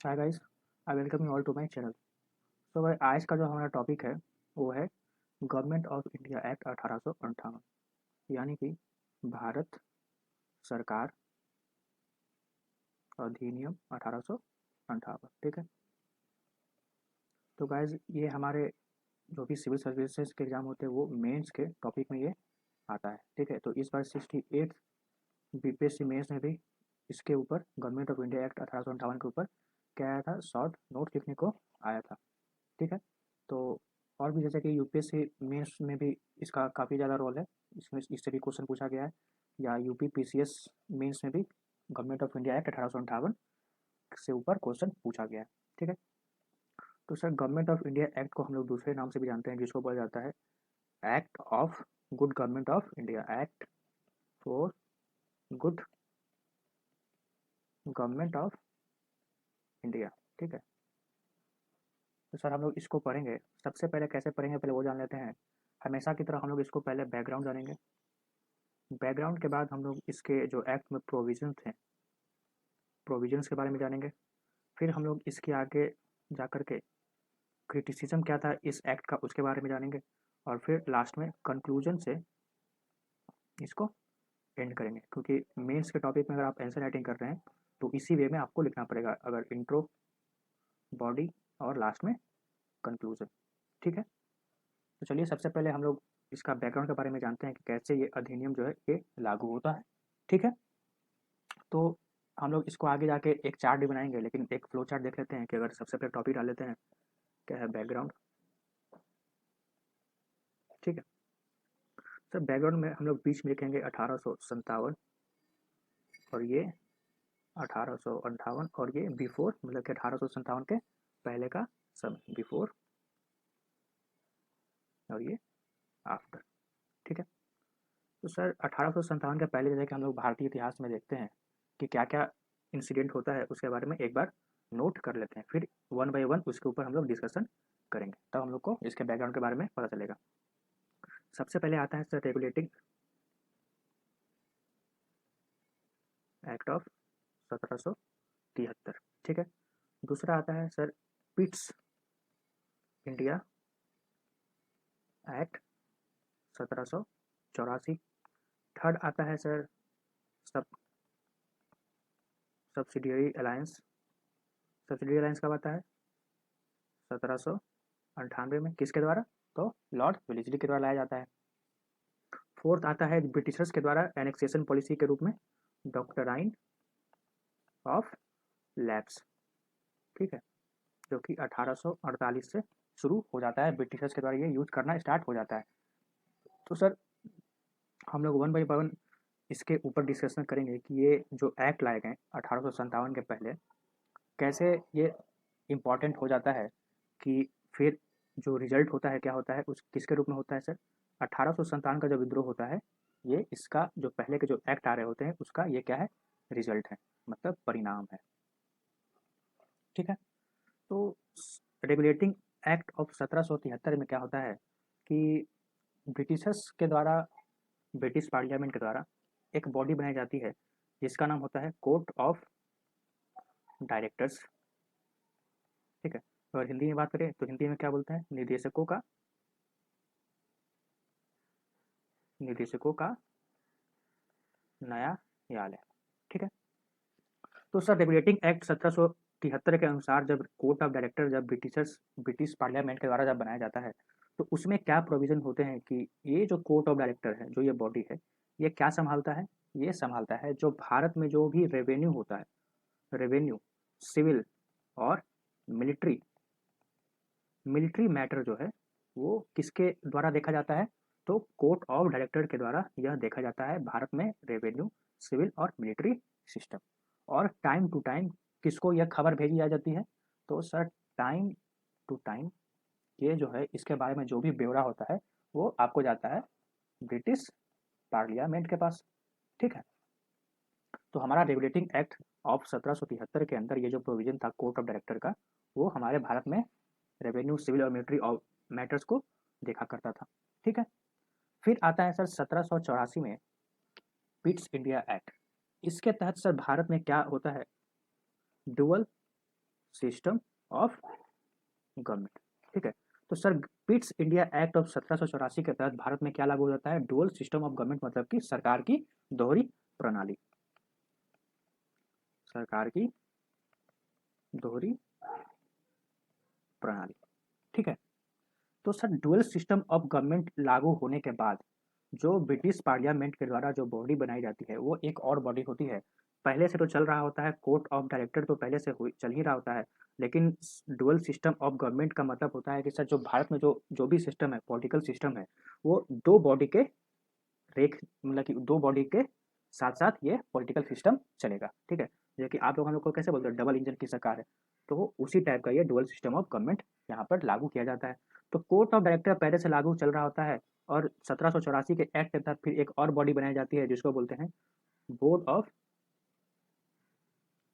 Hi guys, I welcome you all to my channel. तो भाई आज का जो हमारा टॉपिक है वो है गवर्नमेंट ऑफ इंडिया एक्ट 1858, यानी कि भारत सरकार अधिनियम 1858। ठीक है। तो गाइस ये हमारे जो भी सिविल सर्विसेज के एग्जाम होते हैं वो मेंस के टॉपिक में ये आता है। ठीक है। तो इस बार 68 बीपीएससी मेंस में भी इसके ऊपर गवर्नमेंट ऑफ इंडिया एक्ट 1858 के ऊपर क्या आया था, शॉर्ट नोट लिखने को आया था। ठीक है। तो और भी जैसे कि यूपीएससी मेंस में भी इसका काफ़ी ज़्यादा रोल है, इसमें इससे भी क्वेश्चन पूछा गया है, या यूपी पीसीएस मेंस में भी गवर्नमेंट ऑफ इंडिया एक्ट 1858 से ऊपर क्वेश्चन पूछा गया है। ठीक है। तो sir government of India act को हम लोग दूसरे नाम से भी जानते हैं, जिसको बोला जाता है act of good government of India, act for good government of India. ठीक है। तो सर हम लोग इसको पढ़ेंगे, सबसे पहले कैसे पढ़ेंगे पहले वो जान लेते हैं। हमेशा की तरह हम लोग इसको पहले बैकग्राउंड जानेंगे, बैकग्राउंड के बाद हम लोग इसके जो एक्ट में प्रोविजंस हैं, प्रोविजंस के बारे में जानेंगे। फिर हम लोग इसके आगे जा कर के क्रिटिसिज्म क्या था इस एक्ट का उसके बारे में जानेंगे, और फिर लास्ट में कंक्लूजन से इसको एंड करेंगे। क्योंकि मेंस के टॉपिक में अगर आप आंसर राइटिंग कर रहे हैं तो इसी वे में आपको लिखना पड़ेगा, अगर इंट्रो, बॉडी और लास्ट में कंक्लूजन। ठीक है। तो चलिए सबसे पहले हम लोग इसका बैकग्राउंड के बारे में जानते हैं कि कैसे ये अधिनियम जो है ये लागू होता है। ठीक है। तो हम लोग इसको आगे जाके एक चार्ट भी बनाएंगे, लेकिन एक फ्लो चार्ट देख लेते हैं कि अगर सबसे पहले टॉपिक डाल लेते हैं क्या है बैकग्राउंड। ठीक है। सर बैकग्राउंड में हम लोग बीच में लिखेंगे 1857, और ये 1858, और ये बिफोर मतलब कि 1857 के पहले का समय, बिफोर, और ये आफ्टर। ठीक है। तो सर 1857 के पहले जैसे कि हम लोग भारतीय इतिहास में देखते हैं कि क्या क्या इंसिडेंट होता है, उसके बारे में एक बार नोट कर लेते हैं, फिर वन बाय वन उसके ऊपर हम लोग डिस्कशन करेंगे, तब हम लोग को इसके बैकग्राउंड के बारे में पता चलेगा। सबसे पहले आता है सर रेगुलेटिंग एक्ट ऑफ 1773। ठीक है। दूसरा आता है sir Pitt's India act 1784। Third आता है सर सब सब्सिडियरी अलायंस। सब्सिडियरी अलायंस कब आता है? 1798 में। किसके द्वारा? तो लॉर्ड वेलेस्ली के द्वारा लाया जाता है। फोर्थ आता है ब्रिटिशर्स के द्वारा एनेक्सेशन पॉलिसी के रूप में डॉक्ट्राइन ऑफ लैप्स। ठीक है। जो कि 1848 से शुरू हो जाता है, ब्रिटिशर्स के द्वारा ये यूज करना स्टार्ट हो जाता है। तो सर हम लोग वन बाई वन इसके ऊपर डिस्कशन करेंगे कि ये जो एक्ट लाए गए 1857 के पहले कैसे ये इम्पॉर्टेंट हो जाता है, कि फिर जो रिजल्ट होता है क्या होता है, उस किसके रूप में होता है सर? 1857 का जो विद्रोह होता है ये इसका जो पहले के जो एक्ट आ रहे होते हैं उसका ये क्या है, रिजल्ट है, मतलब परिणाम है। ठीक है। तो रेगुलेटिंग एक्ट ऑफ 1773 में क्या होता है कि ब्रिटिशर्स के द्वारा, ब्रिटिश पार्लियामेंट के द्वारा एक बॉडी बनाई जाती है जिसका नाम होता है कोर्ट ऑफ डायरेक्टर्स। ठीक है। अगर हिंदी में बात करें तो हिंदी में क्या बोलते हैं? निदेशकों का न्यायालय। ठीक है। तो सर रेगुलेटिंग एक्ट 1773 के अनुसार जब कोर्ट ऑफ डायरेक्टर जब ब्रिटिश पार्लियामेंट के द्वारा जब बनाया जाता है तो उसमें क्या प्रोविजन होते हैं कि ये जो कोर्ट ऑफ डायरेक्टर है, जो ये बॉडी है, ये क्या संभालता है? ये संभालता है जो भारत में जो भी रेवेन्यू होता है, रेवेन्यू, सिविल और मिलिट्री, मिलिट्री मैटर जो है वो किसके द्वारा देखा जाता है? तो कोर्ट ऑफ डायरेक्टर के द्वारा यह देखा जाता है भारत में रेवेन्यू, सिविल और मिलिट्री सिस्टम। और टाइम टू टाइम किसको यह खबर भेजी जा जाती है? तो सर टाइम टू टाइम ये जो है इसके बारे में जो भी ब्यौरा होता है वो आपको जाता है ब्रिटिश पार्लियामेंट के पास। ठीक है। तो हमारा रेगुलेटिंग एक्ट ऑफ 1773 के अंदर ये जो प्रोविजन था कोर्ट ऑफ डायरेक्टर का, वो हमारे भारत में रेवेन्यू, सिविल और मिलिट्री मैटर्स को देखा करता था। ठीक है। फिर आता है सर 1784 में पिट्स इंडिया एक्ट। इसके तहत सर भारत में क्या होता है, डुअल सिस्टम ऑफ गवर्नमेंट। ठीक है, तो sir Pitt's India act of 1784 के तहत भारत में क्या लागू हो जाता है? डुअल सिस्टम ऑफ गवर्नमेंट, मतलब कि सरकार की दोहरी प्रणाली, सरकार की दोहरी प्रणाली। ठीक है, तो sir dual system of government लागू होने के बाद जो ब्रिटिश पार्लियामेंट के द्वारा जो बॉडी बनाई जाती है वो एक और बॉडी होती है। पहले से तो चल रहा होता है कोर्ट ऑफ डायरेक्टर, तो पहले से चल ही रहा होता है, लेकिन डुअल सिस्टम ऑफ गवर्नमेंट का मतलब होता है कि सर जो भारत में जो जो भी सिस्टम है, पॉलिटिकल सिस्टम है, वो दो बॉडी के रेख, मतलब कि दो बॉडी के साथ साथ ये पॉलिटिकल सिस्टम चलेगा। ठीक है, जैसे कि आप लोग हम लोग को कैसे बोलते हैं डबल इंजन की सरकार है, तो वो उसी टाइप का ये डुअल सिस्टम ऑफ गवर्नमेंट यहाँ पर लागू किया जाता है। तो कोर्ट ऑफ डायरेक्टर पहले से लागू चल रहा होता है, और 1784 के एक्ट के तहत फिर एक और बॉडी बनाई जाती है जिसको बोलते हैं board of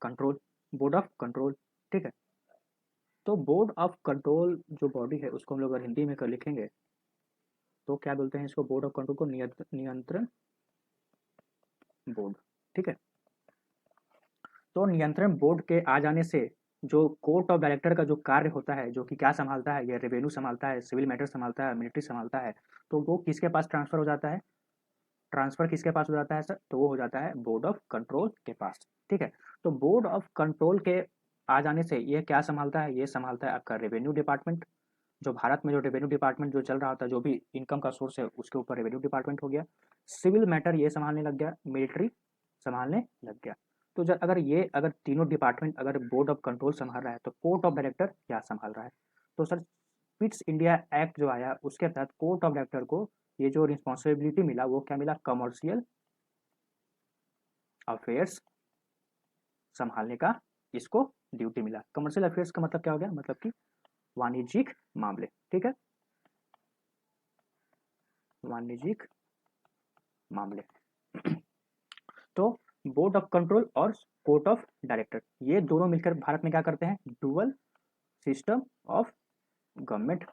control, board of control. ठीक है, तो बोर्ड ऑफ कंट्रोल जो बॉडी है उसको हम लोग अगर हिंदी में कर लिखेंगे तो क्या बोलते हैं इसको? बोर्ड ऑफ कंट्रोल को नियंत्रण बोर्ड। ठीक है, तो नियंत्रण बोर्ड के आ जाने से जो कोर्ट ऑफ डायरेक्टर का जो कार्य होता है, जो कि क्या संभालता है, ये रेवेन्यू संभालता है, सिविल मैटर संभालता है, मिलिट्री संभालता है, तो वो किसके पास ट्रांसफर हो जाता है? ट्रांसफर किसके पास हो जाता है सर? तो वो हो जाता है बोर्ड ऑफ कंट्रोल के पास। ठीक है, तो बोर्ड ऑफ कंट्रोल के आ जाने से ये क्या संभालता है? ये संभालता है आपका रेवेन्यू डिपार्टमेंट। जो भारत में जो रेवेन्यू डिपार्टमेंट जो चल रहा था, जो भी इनकम का सोर्स है उसके ऊपर रेवेन्यू डिपार्टमेंट हो गया। सिविल मैटर ये संभालने लग गया, मिलिट्री संभालने लग गया। तो जब अगर तीनों डिपार्टमेंट अगर बोर्ड ऑफ कंट्रोल संभाल रहा है तो कोर्ट ऑफ डायरेक्टर क्या संभाल रहा है? तो सर पिट्स इंडिया एक्ट जो आया उसके तहत कोर्ट ऑफ डायरेक्टर को ये जो रिस्पॉन्सिबिलिटी मिला वो क्या मिला? कमर्शियल अफेयर्स संभालने का इसको ड्यूटी मिला। कमर्शियल अफेयर्स का मतलब क्या हो गया? मतलब कि वाणिज्यिक मामले। ठीक है, वाणिज्यिक मामले। तो बोर्ड ऑफ कंट्रोल और कोर्ट ऑफ डायरेक्टर ये दोनों मिलकर भारत में क्या करते हैं? Dual system of government.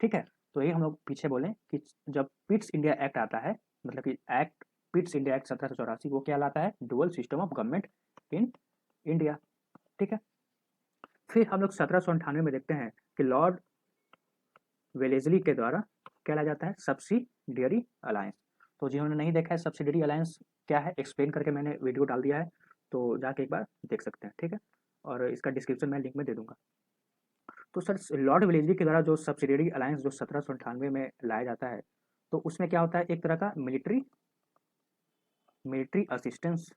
ठीक है, तो ये हम लोग पीछे बोले कि जब पिट्स इंडिया एक्ट आता है, मतलब कि एक्ट पिट्स इंडिया एक्ट 1784 वो क्या लाता है? Dual system of government in India. ठीक है, फिर हम लोग 1798 में देखते हैं कि लॉर्ड वेलेजली के द्वारा क्या लाया जाता है? Subsidiary alliance. तो जिन्होंने नहीं देखा है सब्सिडियरी अलायंस क्या है, एक्सप्लेन करके मैंने वीडियो डाल दिया है, तो जाके एक बार देख सकते हैं। ठीक है, और इसका डिस्क्रिप्शन मैं लिंक में दे दूंगा। तो सर लॉर्ड वेलेजली के द्वारा जो सब्सिडियरी अलायंस जो 1798 में लाया जाता है, तो उसमें क्या होता है? एक तरह का मिलिट्री मिलिट्री असिस्टेंस।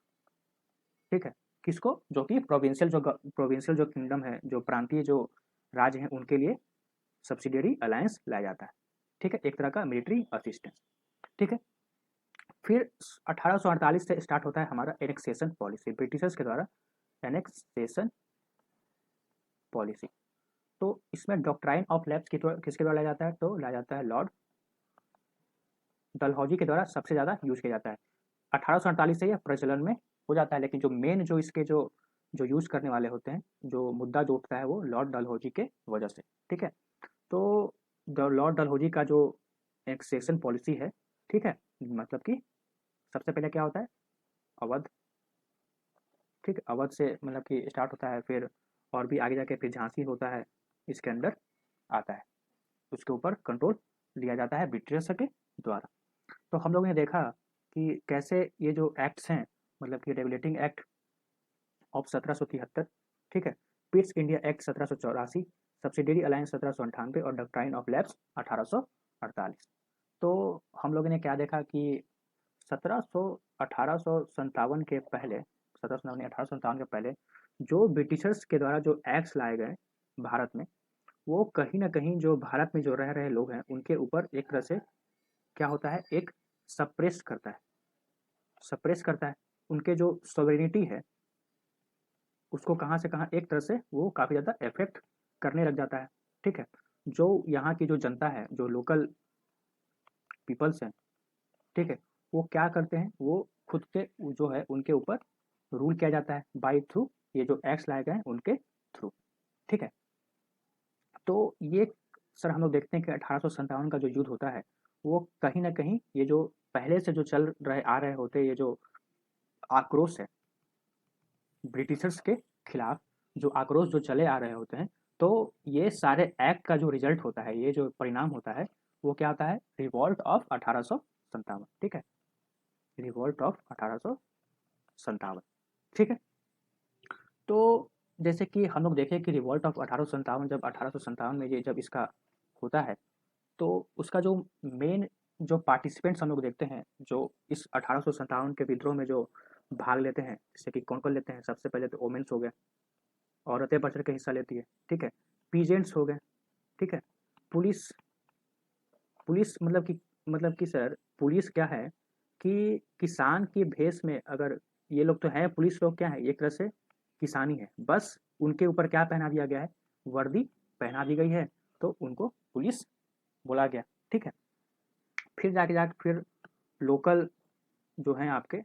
ठीक है, किसको? जो कि प्रोविंशियल जो किंगडम है, जो प्रांतीय जो राज्य हैं उनके लिए सब्सिडियरी अलायंस लाया जाता है। ठीक है, एक तरह का मिलिट्री असिस्टेंस। ठीक है, फिर 1848 से स्टार्ट होता है हमारा एनेक्सेशन पॉलिसी, ब्रिटिशर्स के द्वारा एनेक्सेशन पॉलिसी। तो इसमें डॉक्ट्राइन ऑफ लैप्स किसके द्वारा लाया जाता है? तो लाया जाता है लॉर्ड डलहौजी के द्वारा सबसे ज़्यादा यूज किया जाता है। 1848 से यह प्रचलन में हो जाता है, लेकिन जो मेन जो इसके जो जो यूज करने वाले होते हैं, जो मुद्दा जो उठता है वो लॉर्ड डलहौजी के वजह से। ठीक है, तो लॉर्ड डलहौजी का जो एनेक्सेशन पॉलिसी है, ठीक है, मतलब कि सबसे पहले क्या होता है? अवध। ठीक है, अवध से मतलब कि स्टार्ट होता है, फिर और भी आगे जाके फिर झांसी होता है, इसके अंदर आता है, उसके ऊपर कंट्रोल लिया जाता है ब्रिटिश के द्वारा। तो हम लोगों ने देखा कि कैसे ये जो एक्ट्स हैं, मतलब कि रेगुलेटिंग एक्ट ऑफ 1773, ठीक है, Pitt's India act 1784, subsidiary alliance 1798 और डॉक्ट्राइन ऑफ लैप्स 1848। तो हम लोगों ने क्या देखा कि 1857 के पहले, 1857 के पहले जो ब्रिटिशर्स के द्वारा जो एक्ट्स लाए गए भारत में, वो कहीं ना कहीं जो भारत में जो रह रहे लोग हैं उनके ऊपर एक तरह से क्या होता है? एक सप्रेस करता है, सप्रेस करता है। उनके जो सॉवरेनिटी है उसको कहाँ से कहाँ एक तरह से वो काफ़ी ज़्यादा इफेक्ट करने लग जाता है। ठीक है, जो यहाँ की जो जनता है, जो लोकल पीपल्स हैं, ठीक है, वो क्या करते हैं? वो खुद के जो है उनके ऊपर रूल किया जाता है बाई थ्रू ये जो एक्ट्स लाए गए हैं उनके थ्रू। ठीक है, तो ये सर हम लोग देखते हैं कि 1857 का जो युद्ध होता है वो कहीं ना कहीं ये जो पहले से जो चल रहे आ रहे होते ये जो आक्रोश है ब्रिटिशर्स के खिलाफ, जो आक्रोश जो चले आ रहे होते हैं, तो ये सारे एक्ट का जो रिजल्ट होता है, ये जो परिणाम होता है, वो क्या होता है? Revolt of 1857। ठीक है, रिवॉल्ट ऑफ 1857। ठीक है, तो जैसे कि हम लोग देखें कि रिवॉल्ट ऑफ 1857, जब 1857 में ये जब इसका होता है, तो उसका जो मेन जो पार्टिसिपेंट्स हम लोग देखते हैं, जो इस 1857 के विद्रोह में जो भाग लेते हैं, जैसे कि कौन कौन लेते हैं? सबसे पहले तो वोमेन्स हो गए, औरतें बढ़ चढ़ के हिस्सा लेती है। ठीक है, पीजेंट्स हो गए। ठीक है, पुलिस, पुलिस मतलब कि सर, पुलिस क्या है कि किसान के भेष में, अगर ये लोग तो हैं, पुलिस लोग क्या है, एक तरह से किसानी है, बस उनके ऊपर क्या पहना दिया गया है? वर्दी पहना दी गई है, तो उनको पुलिस बोला गया। ठीक है, फिर जाके जाके फिर लोकल जो हैं आपके,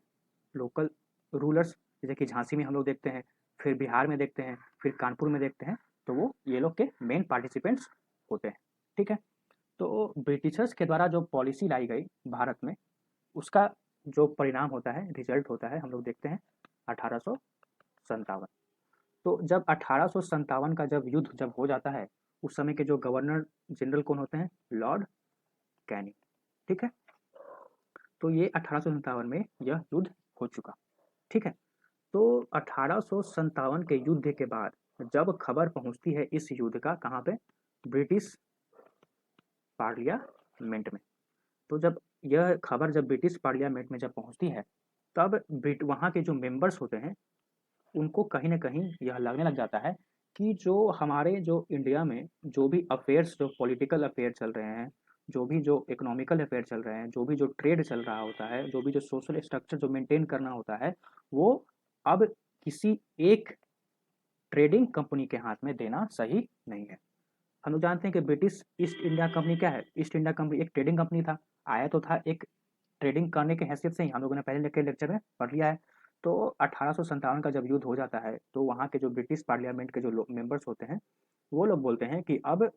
लोकल रूलर्स, जैसे कि झांसी में हम लोग देखते हैं, फिर बिहार में देखते हैं, फिर कानपुर में देखते हैं, तो वो ये लोग के मेन पार्टिसिपेंट्स होते हैं। ठीक है, तो ब्रिटिशर्स के द्वारा जो पॉलिसी लाई गई भारत में, उसका जो परिणाम होता है, रिजल्ट होता है, हम लोग देखते हैं 1857। तो जब 1857 का जब युद्ध जब हो जाता है, उस समय के जो गवर्नर जनरल कौन होते हैं? Lord Canning. ठीक है, तो ये 1857 में यह युद्ध हो चुका। ठीक है, तो 1857 के युद्ध के बाद जब खबर पहुंचती है इस युद्ध का, कहाँ पे? ब्रिटिश पार्लियामेंट में। तो जब यह खबर जब ब्रिटिश पार्लियामेंट में जब पहुंचती है, तब वहाँ के जो मेंबर्स होते हैं, उनको कहीं ना कहीं यह लगने लग जाता है कि जो हमारे जो इंडिया में जो भी अफेयर्स, जो पॉलिटिकल अफेयर चल रहे हैं, जो इकोनॉमिकल अफेयर चल रहे हैं, जो ट्रेड चल रहा होता है, जो भी जो सोशल स्ट्रक्चर जो मेंटेन करना होता है, वो अब किसी एक ट्रेडिंग कंपनी के हाथ में देना सही नहीं है। हम लोग जानते हैं कि ब्रिटिश ईस्ट इंडिया कंपनी क्या है? ईस्ट इंडिया कंपनी एक ट्रेडिंग कंपनी था, आया तो था एक ट्रेडिंग करने के हैसियत से ही, हम लोगों ने पहले के लेक्चर में पढ़ लिया है। तो 1857 का जब युद्ध हो जाता है, तो वहाँ के जो ब्रिटिश पार्लियामेंट के जो मेंबर्स होते हैं, वो लोग बोलते हैं कि अब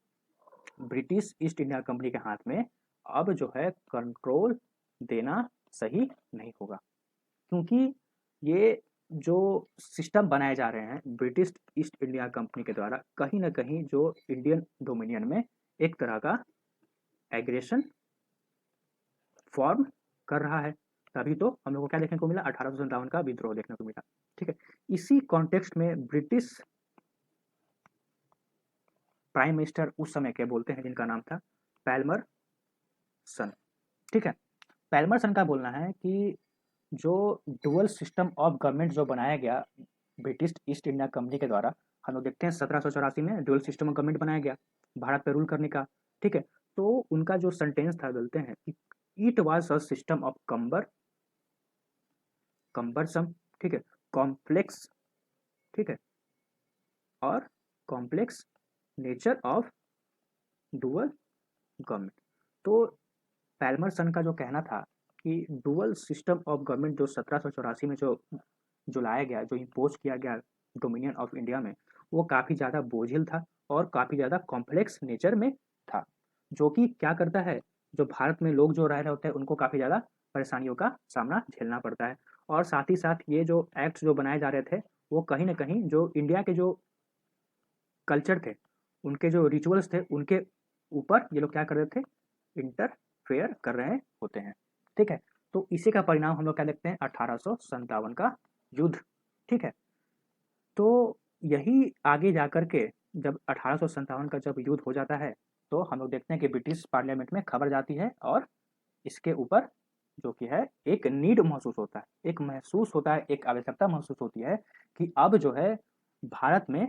ब्रिटिश ईस्ट इंडिया कंपनी के हाथ में अब जो है कंट्रोल देना सही नहीं होगा, क्योंकि ये जो सिस्टम बनाए जा रहे हैं ब्रिटिश ईस्ट इंडिया कंपनी के द्वारा, कहीं ना कहीं जो इंडियन डोमिनियन में एक तरह का एग्रेशन फॉर्म कर रहा है। तभी तो हम लोग को क्या देखने को मिला? 1857 का विद्रोह देखने को मिला। ठीक है, इसी कॉन्टेक्स्ट में ब्रिटिश प्राइम मिनिस्टर उस समय के बोलते हैं, जिनका नाम था पैल्मर सन। ठीक है, पैल्मर सन का बोलना है कि जो डुअल सिस्टम ऑफ गवर्नमेंट जो बनाया गया ब्रिटिश ईस्ट इंडिया कंपनी के द्वारा, हम लोग देखते हैं 1784 में डुअल सिस्टम ऑफ गवर्नमेंट बनाया गया भारत पे रूल करने का। ठीक है, तो उनका जो सेंटेंस था, बोलते हैं कि it was a system of कंबरसम, ठीक है, कॉम्प्लेक्स, ठीक है, और complex nature of dual government. तो पैल्मर सन का जो कहना था कि डुअल सिस्टम ऑफ गवर्नमेंट जो 1784 में जो लाया गया, जो इम्पोज किया गया डोमिनियन ऑफ इंडिया में, वो काफ़ी ज़्यादा बोझिल था और काफ़ी ज़्यादा कॉम्प्लेक्स नेचर में था, जो कि क्या करता है, जो भारत में लोग जो रह रहे होते हैं, उनको काफ़ी ज़्यादा परेशानियों का सामना झेलना पड़ता है। और साथ ही साथ ये जो एक्ट्स जो बनाए जा रहे थे, वो कहीं ना कहीं जो इंडिया के जो कल्चर थे, उनके जो रिचुअल्स थे, उनके ऊपर ये लोग क्या कर रहे थे? इंटरफेयर कर रहे होते हैं। ठीक है, तो इसी का परिणाम हम लोग क्या देखते हैं? 1857 का युद्ध। ठीक है, तो यही आगे जाकर के जब 1857 का जब युद्ध हो जाता है, तो हम लोग देखते हैं कि ब्रिटिश पार्लियामेंट में खबर जाती है, और इसके ऊपर जो कि है एक नीड महसूस होता है, एक महसूस होता है, एक आवश्यकता महसूस होती है कि अब जो है भारत में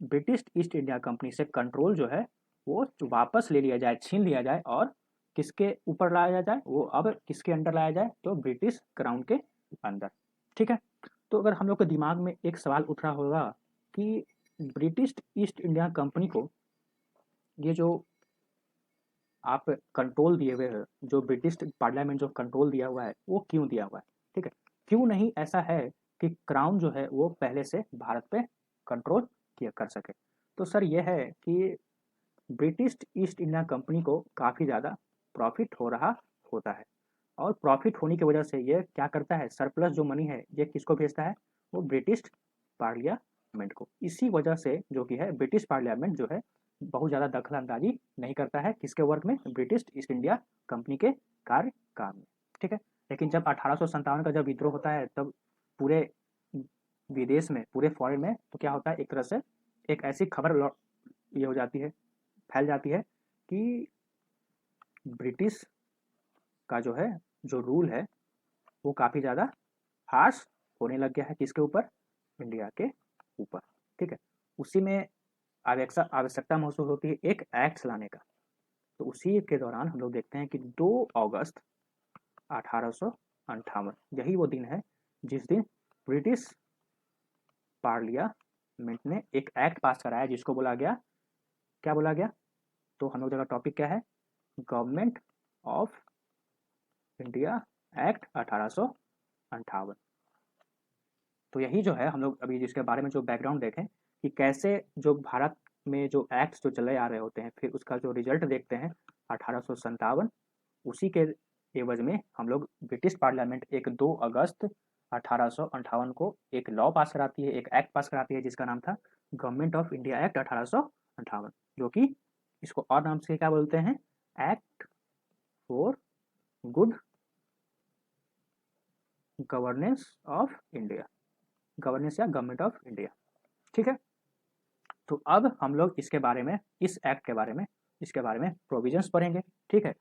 ब्रिटिश ईस्ट इंडिया कंपनी से कंट्रोल जो है वो वापस ले लिया जाए, छीन लिया जाए, और किसके ऊपर लाया जाए? वो अब किसके अंडर लाया जाए? तो ब्रिटिश क्राउन के अंदर। ठीक है, तो अगर हम लोग के दिमाग में एक सवाल उठ रहा होगा कि ब्रिटिश ईस्ट इंडिया कंपनी को ये जो आप कंट्रोल दिए हुए हैं, जो ब्रिटिश पार्लियामेंट जो कंट्रोल दिया हुआ है, वो क्यों दिया हुआ है? ठीक है, क्यों नहीं ऐसा है कि क्राउन जो है वो पहले से भारत पे कंट्रोल किया कर सके? तो सर ये है कि ब्रिटिश ईस्ट इंडिया कंपनी को काफ़ी ज़्यादा प्रॉफिट हो रहा होता है, और प्रॉफिट होने की वजह से ये क्या करता है? सरप्लस जो मनी है ये किसको भेजता है? वो ब्रिटिश पार्लियामेंट पार्लियामेंट को। इसी वजह से जो कि है ब्रिटिश पार्लियामेंट जो है बहुत ज़्यादा दखल अंदाजी नहीं करता है किसके वर्क में, ब्रिटिश ईस्ट इंडिया कंपनी के कार्यकाल में, ठीक है। लेकिन जब 1857 का जब विद्रोह होता है तब पूरे विदेश में, पूरे फॉरेन में तो क्या होता है, एक तरह से एक ऐसी खबर ये हो जाती है, फैल जाती है कि ब्रिटिश का जो है जो रूल है वो काफ़ी ज़्यादा हार्श होने लग गया है किसके ऊपर, इंडिया के ऊपर, ठीक है। उसी में आवश्यकता महसूस होती है एक एक्ट लाने का। तो उसी के दौरान हम लोग देखते हैं कि 2 अगस्त 1858 यही वो दिन है जिस दिन ब्रिटिश पार्लियामेंट ने एक एक्ट पास कराया जिसको बोला गया, क्या बोला गया, तो हम लोग जगह टॉपिक क्या है, गवर्नमेंट ऑफ इंडिया एक्ट 1858। तो यही जो है हम लोग अभी जिसके बारे में जो बैकग्राउंड देखें कि कैसे जो भारत में जो एक्ट्स जो चले आ रहे होते हैं फिर उसका जो रिजल्ट देखते हैं 1857, उसी के एवज में हम लोग ब्रिटिश पार्लियामेंट एक 2 अगस्त 1858 को एक लॉ पास कराती है, एक एक्ट पास कराती है जिसका नाम था गवर्नमेंट ऑफ इंडिया एक्ट 1858, जो कि इसको और नाम से क्या बोलते हैं, act for good governance of India, governance या गवर्नमेंट ऑफ इंडिया, ठीक है। तो अब हम लोग इसके बारे में, इस एक्ट के बारे में, इसके बारे में प्रोविजंस पढ़ेंगे, ठीक है।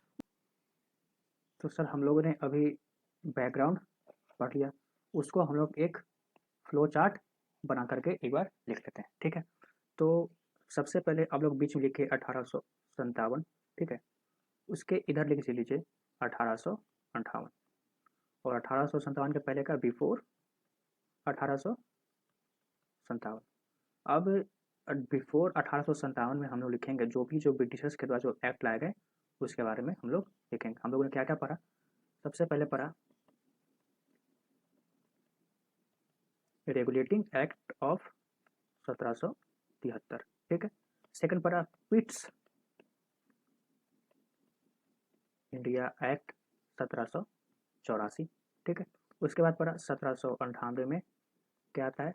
तो सर हम लोगों ने अभी बैकग्राउंड पढ़ लिया, उसको हम लोग एक फ्लो चार्ट बना करके एक बार लिख लेते हैं, ठीक है। तो सबसे पहले आप लोग बीच में लिखिए 1857, ठीक है। उसके इधर लिख लीजिए 1858 और 1857 के पहले का बिफोर 1857। अब बिफोर 1857 में हम लोग लिखेंगे जो भी जो ब्रिटिशर्स के द्वारा जो एक्ट लाए गए उसके बारे में हम लोग लिखेंगे। हम लोगों ने क्या क्या पढ़ा, सबसे पहले पढ़ा रेगुलेटिंग एक्ट ऑफ 1773, ठीक है। सेकंड पढ़ा पिट्स इंडिया एक्ट 1784, ठीक है। उसके बाद पढ़ा 1798 में क्या आता है,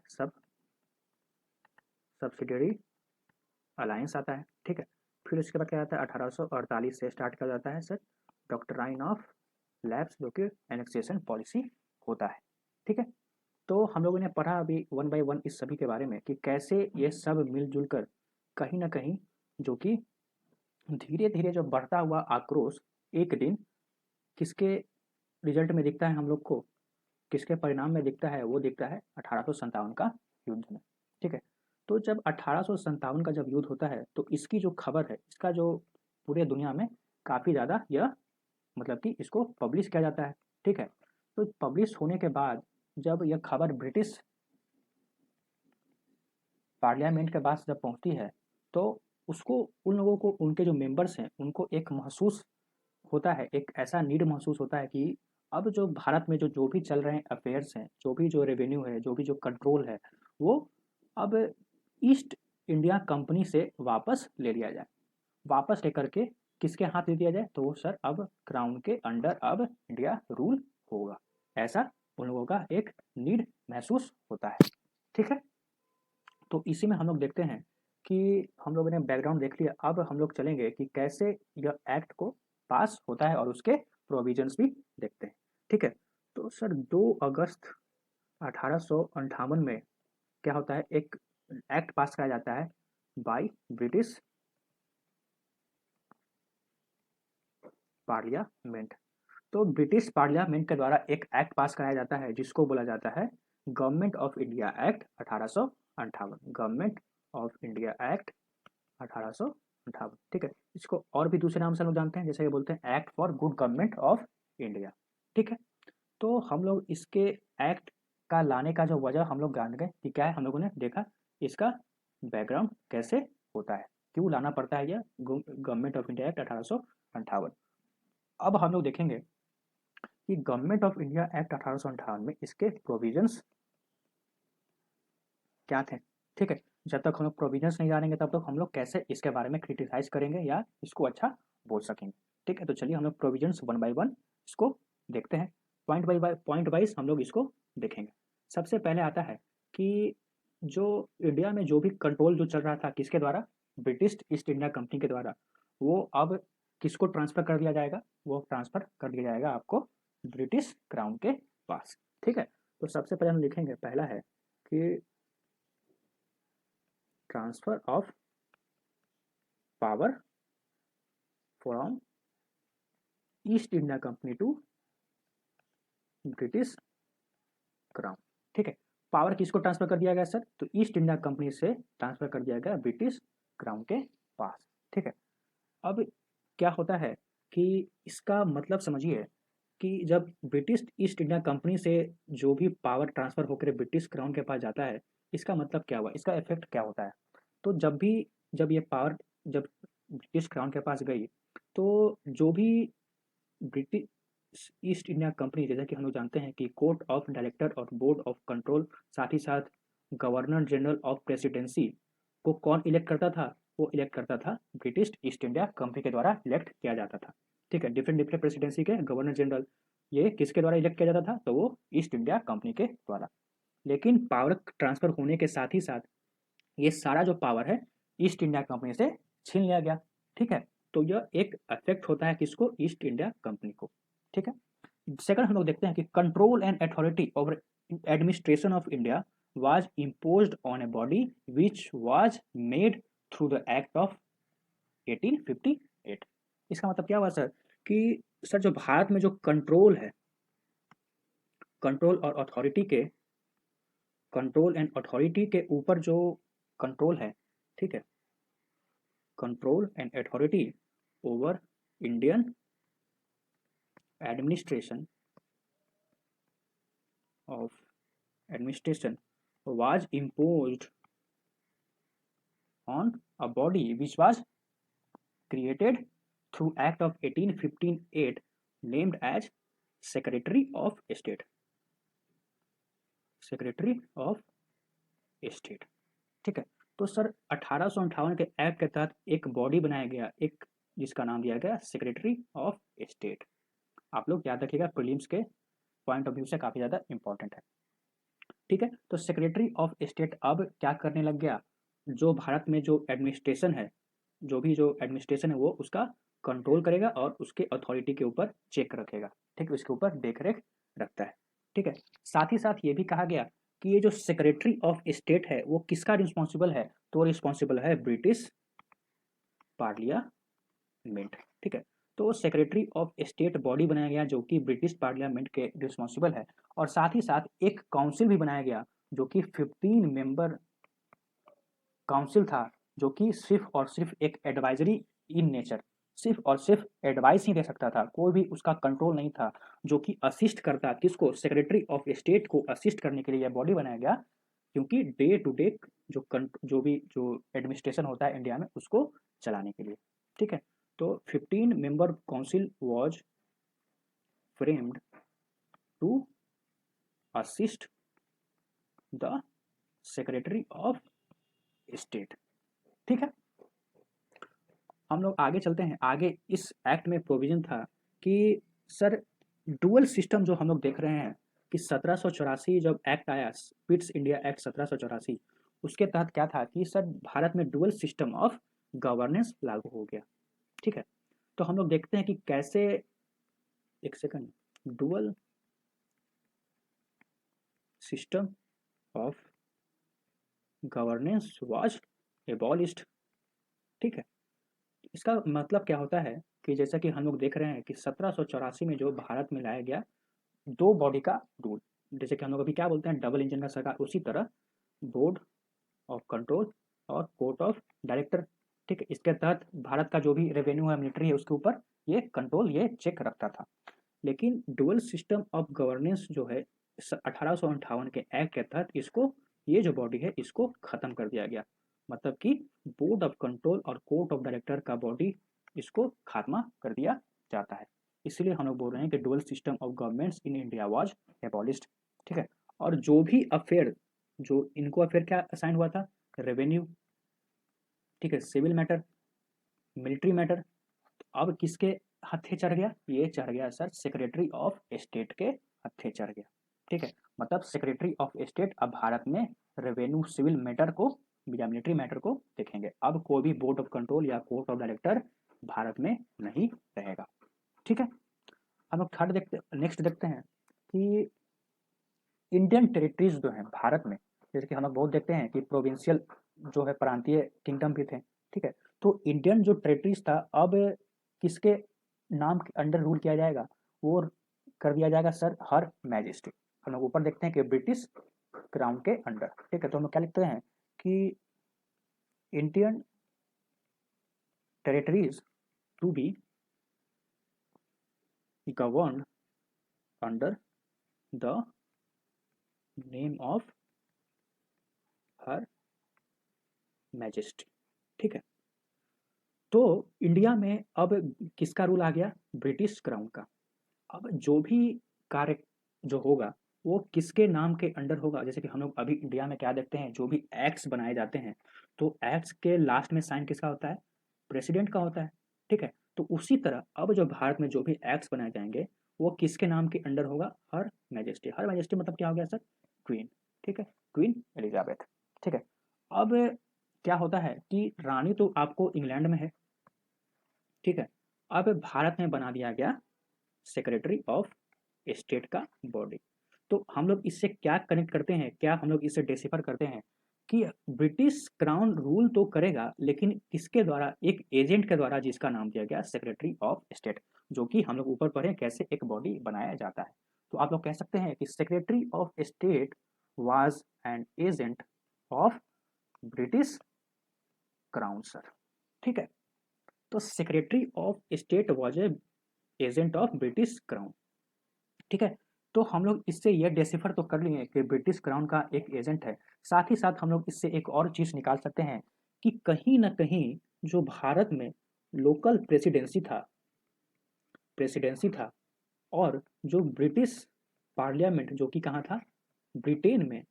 सब्सिडियरी अलायंस आता है, ठीक है। फिर उसके बाद क्या आता है 1848 से स्टार्ट किया जाता है सर डॉक्ट्राइन ऑफ लैप्स जो कि एनेक्सेशन पॉलिसी होता है, ठीक है। तो हम लोगों ने पढ़ा अभी वन बाय वन इस सभी के बारे में कि कैसे ये सब मिलजुल कर कहीं ना कहीं जो कि धीरे धीरे जो बढ़ता हुआ आक्रोश एक दिन किसके रिजल्ट में दिखता है हम लोग को, किसके परिणाम में दिखता है, वो दिखता है 1857 का युद्ध में, ठीक है। तो जब 1857 का जब युद्ध होता है तो इसकी जो खबर है, इसका जो पूरे दुनिया में काफ़ी ज़्यादा यह मतलब कि इसको पब्लिश किया जाता है, ठीक है। तो पब्लिश होने के बाद जब यह खबर ब्रिटिश पार्लियामेंट के पास जब पहुंचती है तो उसको, उन लोगों को, उनके जो मेंबर्स हैं उनको एक महसूस होता है, एक ऐसा नीड महसूस होता है कि अब जो भारत में जो जो भी चल रहे हैं अफेयर्स हैं, जो भी जो रेवेन्यू है, जो भी जो कंट्रोल है, वो अब ईस्ट इंडिया कंपनी से वापस ले लिया जाए। वापस लेकर के किसके हाथ दे दिया जाए, तो वो सर अब क्राउन के अंडर अब इंडिया रूल होगा, ऐसा उन लोगों का एक नीड महसूस होता है, ठीक है। तो इसी में हम लोग देखते हैं कि हम लोगों ने बैकग्राउंड देख लिया, अब हम लोग चलेंगे कि कैसे यह एक्ट को पास होता है और उसके प्रोविजंस भी देखते हैं, ठीक है। तो सर 2 अगस्त 1858 में क्या होता है, एक एक्ट पास किया जाता है बाय ब्रिटिश पार्लियामेंट। तो ब्रिटिश पार्लियामेंट के द्वारा एक एक्ट पास कराया जाता है जिसको बोला जाता है government of India act 1858, government of India act 1858, ठीक है। इसको और भी दूसरे नाम से लोग जानते हैं, जैसे कि बोलते हैं act for good government of India, ठीक है। तो हम लोग इसके एक्ट का लाने का जो वजह हम लोग जान गए कि क्या है, हम लोगों ने देखा इसका बैकग्राउंड कैसे होता है, क्यों लाना पड़ता है यह गवर्नमेंट ऑफ इंडिया एक्ट 1858। अब हम लोग देखेंगे कि गवर्नमेंट ऑफ इंडिया एक्ट 1858 में इसके प्रोविजंस क्या थे, ठीक है। जब तक हम लोग प्रोविजंस नहीं जानेंगे तब तक हम लोग कैसे इसके बारे में क्रिटिसाइज करेंगे या इसको अच्छा बोल सकेंगे, ठीक है। तो चलिए हम लोग प्रोविजंस वन बाय वन इसको देखते हैं, पॉइंट वाइज हम लोग इसको देखेंगे। सबसे पहले आता है कि जो इंडिया में जो भी कंट्रोल जो चल रहा था किसके द्वारा, ब्रिटिश ईस्ट इंडिया कंपनी के द्वारा, वो अब किसको ट्रांसफर कर दिया जाएगा, वो ट्रांसफर कर दिया जाएगा आपको ब्रिटिश क्राउन के पास। ठीक है, तो सबसे पहले हम लिखेंगे, पहला है कि transfer of power from East India Company to British crown. ठीक है, पावर किसको ट्रांसफर कर दिया गया सर, तो ईस्ट इंडिया कंपनी से ट्रांसफर कर दिया गया ब्रिटिश क्राउन के पास। ठीक है, अब क्या होता है कि इसका मतलब समझिए कि जब ब्रिटिश ईस्ट इंडिया कंपनी से जो भी पावर ट्रांसफर होकर ब्रिटिश क्राउन के पास जाता है, इसका मतलब क्या हुआ, इसका इफेक्ट क्या होता है। तो जब ये पावर जब ब्रिटिश क्राउन के पास गई, तो जो भी ब्रिटिश ईस्ट इंडिया कंपनी, जैसा कि हम लोग जानते हैं कि कोर्ट ऑफ डायरेक्टर और बोर्ड ऑफ कंट्रोल, साथ ही साथ गवर्नर जनरल ऑफ प्रेसिडेंसी को कौन इलेक्ट करता था, वो इलेक्ट करता था ब्रिटिश ईस्ट इंडिया कंपनी के द्वारा इलेक्ट किया जाता था। ठीक है, डिफरेंट डिफरेंट प्रेसिडेंसी के गवर्नर जनरल ये किसके द्वारा इलेक्ट किया जाता था, तो वो ईस्ट इंडिया कंपनी के द्वारा। लेकिन पावर ट्रांसफर होने के साथ ही साथ ये सारा जो पावर है ईस्ट इंडिया कंपनी से छीन लिया गया। ठीक है, तो यह एक अफेक्ट होता है किसको, ईस्ट इंडिया कंपनी को। ठीक है, सेकंड हम लोग देखते हैं कि control and authority over administration of India was imposed on a body which was made through the act of 1858। इसका मतलब क्या हुआ सर, कि सर जो भारत में जो कंट्रोल है, कंट्रोल और अथॉरिटी के, कंट्रोल एंड अथॉरिटी के ऊपर जो कंट्रोल है, ठीक है, control and authority over Indian administration of administration was imposed on a body which was created through Act of 1858 named as Secretary of State। Secretary of state. ठीक है, तो sir 1858 के एक्ट के तहत एक बॉडी बनाया गया, एक जिसका नाम दिया गया सेक्रेटरी ऑफ स्टेट। आप लोग याद रखिएगा, प्रीलिम्स के पॉइंट ऑफ व्यू से काफ़ी ज़्यादा इंपॉर्टेंट है। ठीक है, तो सेक्रेटरी ऑफ स्टेट अब क्या करने लग गया, जो भारत में जो एडमिनिस्ट्रेशन है, जो भी जो एडमिनिस्ट्रेशन है वो उसका कंट्रोल करेगा और उसके अथॉरिटी के ऊपर चेक रखेगा। ठीक है, उसके ऊपर देख रेख रखता है। ठीक है, साथ ही साथ ये भी कहा गया कि ये जो सेक्रेटरी ऑफ स्टेट है वो किसका रिस्पॉन्सिबल है, तो रिस्पॉन्सिबल है ब्रिटिश पार्लियामेंट। ठीक है, तो सेक्रेटरी ऑफ स्टेट बॉडी बनाया गया जो कि ब्रिटिश पार्लियामेंट के रिस्पॉन्सिबल है, और साथ ही साथ एक काउंसिल भी बनाया गया जो कि 15 मेंबर काउंसिल था, जो कि सिर्फ और सिर्फ एक एडवाइजरी इन नेचर, सिर्फ और सिर्फ एडवाइस ही दे सकता था, कोई भी उसका कंट्रोल नहीं था, जो कि असिस्ट करता किसको, सेक्रेटरी ऑफ स्टेट को असिस्ट करने के लिए यह बॉडी बनाया गया, क्योंकि डे टू डे जो भी जो एडमिनिस्ट्रेशन होता है इंडिया में उसको चलाने के लिए। ठीक है, तो 15 member council was framed to assist the secretary of state. ठीक है, हम लोग आगे चलते हैं। आगे इस एक्ट में प्रोविजन था कि सर डुअल सिस्टम जो हम लोग देख रहे हैं कि 1784 जब एक्ट आया, पिट्स इंडिया एक्ट 1784, उसके तहत क्या था कि सर भारत में डुअल सिस्टम ऑफ गवर्नेंस लागू हो गया। ठीक है, तो हम लोग देखते हैं कि कैसे, एक second, dual system of governance was abolished. ठीक है, इसका मतलब क्या होता है कि जैसा कि हम लोग देख रहे हैं कि 1784 में जो भारत में लाया गया दो बॉडी का रूल, जैसे कि हम लोग अभी क्या बोलते हैं डबल इंजन का सरकार, उसी तरह बोर्ड ऑफ कंट्रोल और कोर्ट ऑफ डायरेक्टर। ठीक है, इसके तहत भारत का जो भी रेवेन्यू है, मिलिट्री है, उसके ऊपर ये कंट्रोल, ये चेक रखता था। लेकिन डुअल सिस्टम ऑफ गवर्नेंस जो है 1858 के एक्ट के तहत इसको, ये जो बॉडी है इसको खत्म कर दिया गया। मतलब कि बोर्ड ऑफ कंट्रोल और कोर्ट ऑफ डायरेक्टर का बॉडी इसको खात्मा कर दिया जाता है। इसलिए हम लोग बोल रहे हैं कि dual system of governments in India was abolished. ठीक है, और जो भी अफेयर, जो इनको अफेयर क्या असाइन हुआ था, रेवेन्यू, ठीक है, सिविल मैटर, मिलिट्री मैटर, अब किसके हत्थे चढ़ गया, ये चढ़ गया सर सेक्रेटरी ऑफ स्टेट के हत्थे चढ़ गया। ठीक है, मतलब सेक्रेटरी ऑफ स्टेट अब भारत में रेवेन्यू सिविल मैटर को या मिलिट्री मैटर को देखेंगे। अब कोई भी बोर्ड ऑफ कंट्रोल या कोर्ट ऑफ डायरेक्टर भारत में नहीं रहेगा। ठीक है, हम लोग थर्ड नेक्स्ट देखते हैं कि इंडियन टेरिटरीज जो हैं भारत में, जैसे कि हम लोग बहुत देखते हैं कि प्रोविंशियल जो है प्रांतीय किंगडम भी थे। ठीक है, तो इंडियन जो टेरिटरीज था अब किसके नाम के अंडर रूल किया जाएगा, वो कर दिया जाएगा सर हर मैजेस्टी। हम लोग ऊपर देखते हैं कि ब्रिटिश क्राउन के अंडर। ठीक है, तो हम लोग क्या लिखते हैं कि Indian territories to be governed under the name of her majesty। ठीक है, तो इंडिया में अब किसका रूल आ गया, ब्रिटिश क्राउन का। अब जो भी कार्य जो होगा वो किसके नाम के अंडर होगा, जैसे कि हम लोग अभी इंडिया में क्या देखते हैं, जो भी एक्ट्स बनाए जाते हैं तो एक्ट्स के लास्ट में साइन किसका होता है, प्रेसिडेंट का होता है। ठीक है, तो उसी तरह अब जो भारत में जो भी एक्ट्स बनाए जाएंगे वो किसके नाम के अंडर होगा, हर मैजेस्टी। हर मैजेस्टी मतलब क्या हो गया सर, क्वीन। ठीक है, क्वीन एलिजाबेथ। ठीक है, अब क्या होता है कि रानी तो आपको इंग्लैंड में है। ठीक है, अब भारत में बना दिया गया सेक्रेटरी ऑफ स्टेट का बॉडी। तो हम लोग इससे क्या कनेक्ट करते हैं, क्या हम लोग इससे डिसिफर करते हैं कि ब्रिटिश क्राउन रूल तो करेगा लेकिन किसके द्वारा, एक एजेंट के द्वारा जिसका नाम दिया गया सेक्रेटरी ऑफ स्टेट, जो कि हम लोग ऊपर पढ़े कैसे एक बॉडी बनाया जाता है। तो आप लोग कह सकते हैं कि secretary of state was an agent of British crown sir. ठीक है, तो secretary of state was a agent of British crown. ठीक है, तो हम लोग इससे यह डेसिफर तो कर लिए कि ब्रिटिश क्राउन का एक एजेंट है। साथ ही साथ हम लोग इससे एक और चीज निकाल सकते हैं कि कहीं ना कहीं जो भारत में लोकल प्रेसिडेंसी था और जो ब्रिटिश पार्लियामेंट जो कि कहाँ था, ब्रिटेन में,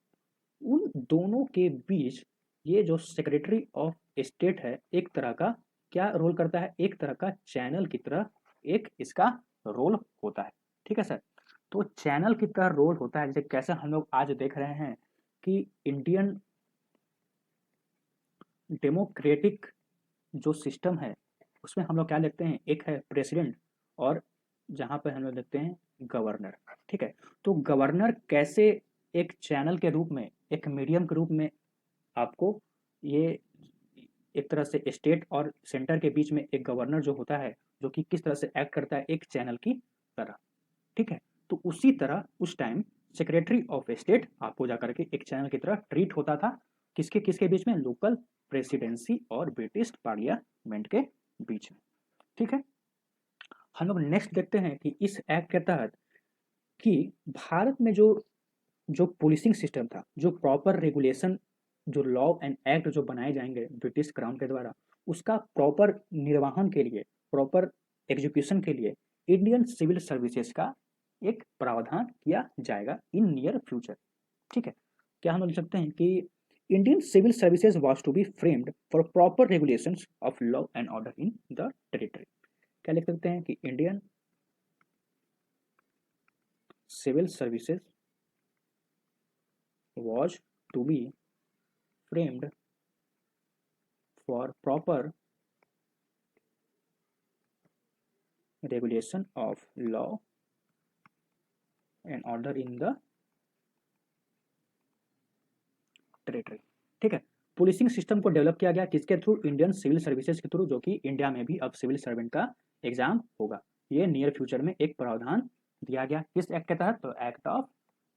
उन दोनों के बीच ये जो सेक्रेटरी ऑफ स्टेट है एक तरह का क्या रोल करता है, एक तरह का चैनल की तरह एक इसका रोल होता है। ठीक है सर, तो चैनल की तरह रोल होता है। जैसे कैसे हम लोग आज देख रहे हैं कि इंडियन डेमोक्रेटिक जो सिस्टम है उसमें हम लोग क्या देखते हैं, एक है प्रेसिडेंट और जहाँ पर हम लोग देखते हैं गवर्नर। ठीक है, तो गवर्नर कैसे एक चैनल के रूप में, एक मीडियम के रूप में आपको ये एक तरह से स्टेट और सेंटर के बीच में एक गवर्नर जो होता है जो कि किस तरह से एक्ट करता है एक चैनल की तरह। ठीक है, तो उसी तरह उस टाइम सेक्रेटरी ऑफ स्टेट आपको जाकर के एक चैनल की तरह ट्रीट होता था, किसके किसके बीच में, लोकल प्रेसिडेंसी और ब्रिटिश पार्लियामेंट के बीच में। ठीक है, हम लोग नेक्स्ट देखते हैं कि इस एक्ट के तहत कि भारत में जो जो पुलिसिंग सिस्टम था, जो प्रॉपर रेगुलेशन, जो लॉ एंड एक्ट जो बनाए जाएंगे ब्रिटिश क्राउन के द्वारा, उसका प्रॉपर निर्वहन के लिए, प्रॉपर एग्जीक्यूशन के लिए इंडियन सिविल सर्विसेज का एक प्रावधान किया जाएगा इन नियर फ्यूचर। ठीक है, क्या हम लोग लिख सकते हैं कि Indian civil services was to be framed for proper regulations of law and order in the territory. क्या लिख सकते हैं कि Indian civil services was to be framed for proper regulation of law and order in the territory. ठीक है, policing system को develop किया गया किसके थ्रू, इंडियन सिविल सर्विसेज के थ्रू, जो कि इंडिया में भी अब सिविल सर्वेंट का एग्जाम होगा। ये नियर फ्यूचर में एक प्रावधान दिया गया किस एक्ट के तहत, तो एक्ट ऑफ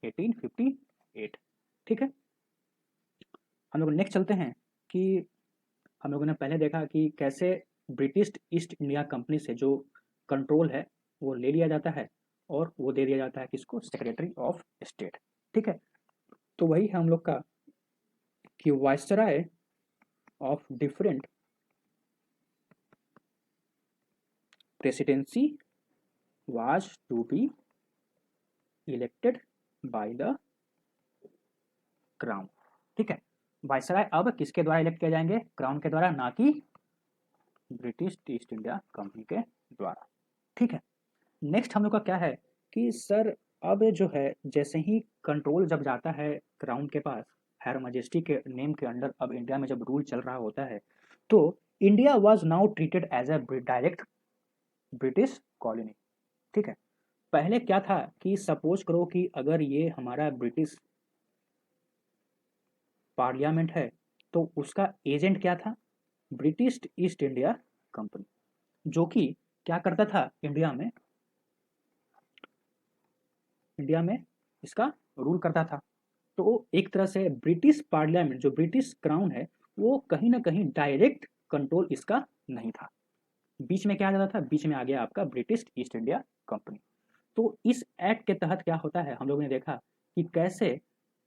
1858। ठीक है, हम लोग नेक्स्ट चलते हैं कि हम लोगों ने पहले देखा कि कैसे ब्रिटिश ईस्ट इंडिया कंपनी से जो कंट्रोल है वो ले लिया जाता है और वो दे दिया जाता है किसको, सेक्रेटरी ऑफ स्टेट। ठीक है, तो वही है हम लोग का कि viceroy of different presidency was to be elected by the crown. ठीक है, वायसराय अब किसके द्वारा इलेक्ट किए जाएंगे, क्राउन के द्वारा, ना कि ब्रिटिश ईस्ट इंडिया कंपनी के द्वारा। ठीक है, नेक्स्ट हम लोग का क्या है कि सर अब जो है जैसे ही कंट्रोल जब जाता है क्राउन के पास, हर मजेस्टी के नेम के अंडर अब इंडिया में जब रूल चल रहा होता है, तो India was now treated as a direct British colony. ठीक है, पहले क्या था कि सपोज करो कि अगर ये हमारा ब्रिटिश पार्लियामेंट है, तो उसका एजेंट क्या था, ब्रिटिश ईस्ट इंडिया कंपनी, जो कि क्या करता था इंडिया में इसका रूल करता था। तो एक तरह से ब्रिटिश पार्लियामेंट, जो ब्रिटिश क्राउन है, वो कहीं ना कहीं डायरेक्ट कंट्रोल इसका नहीं था। बीच में क्या आ जाता था, बीच में आ गया आपका ब्रिटिश ईस्ट इंडिया कंपनी। तो इस एक्ट के तहत क्या होता है, हम लोगों ने देखा कि कैसे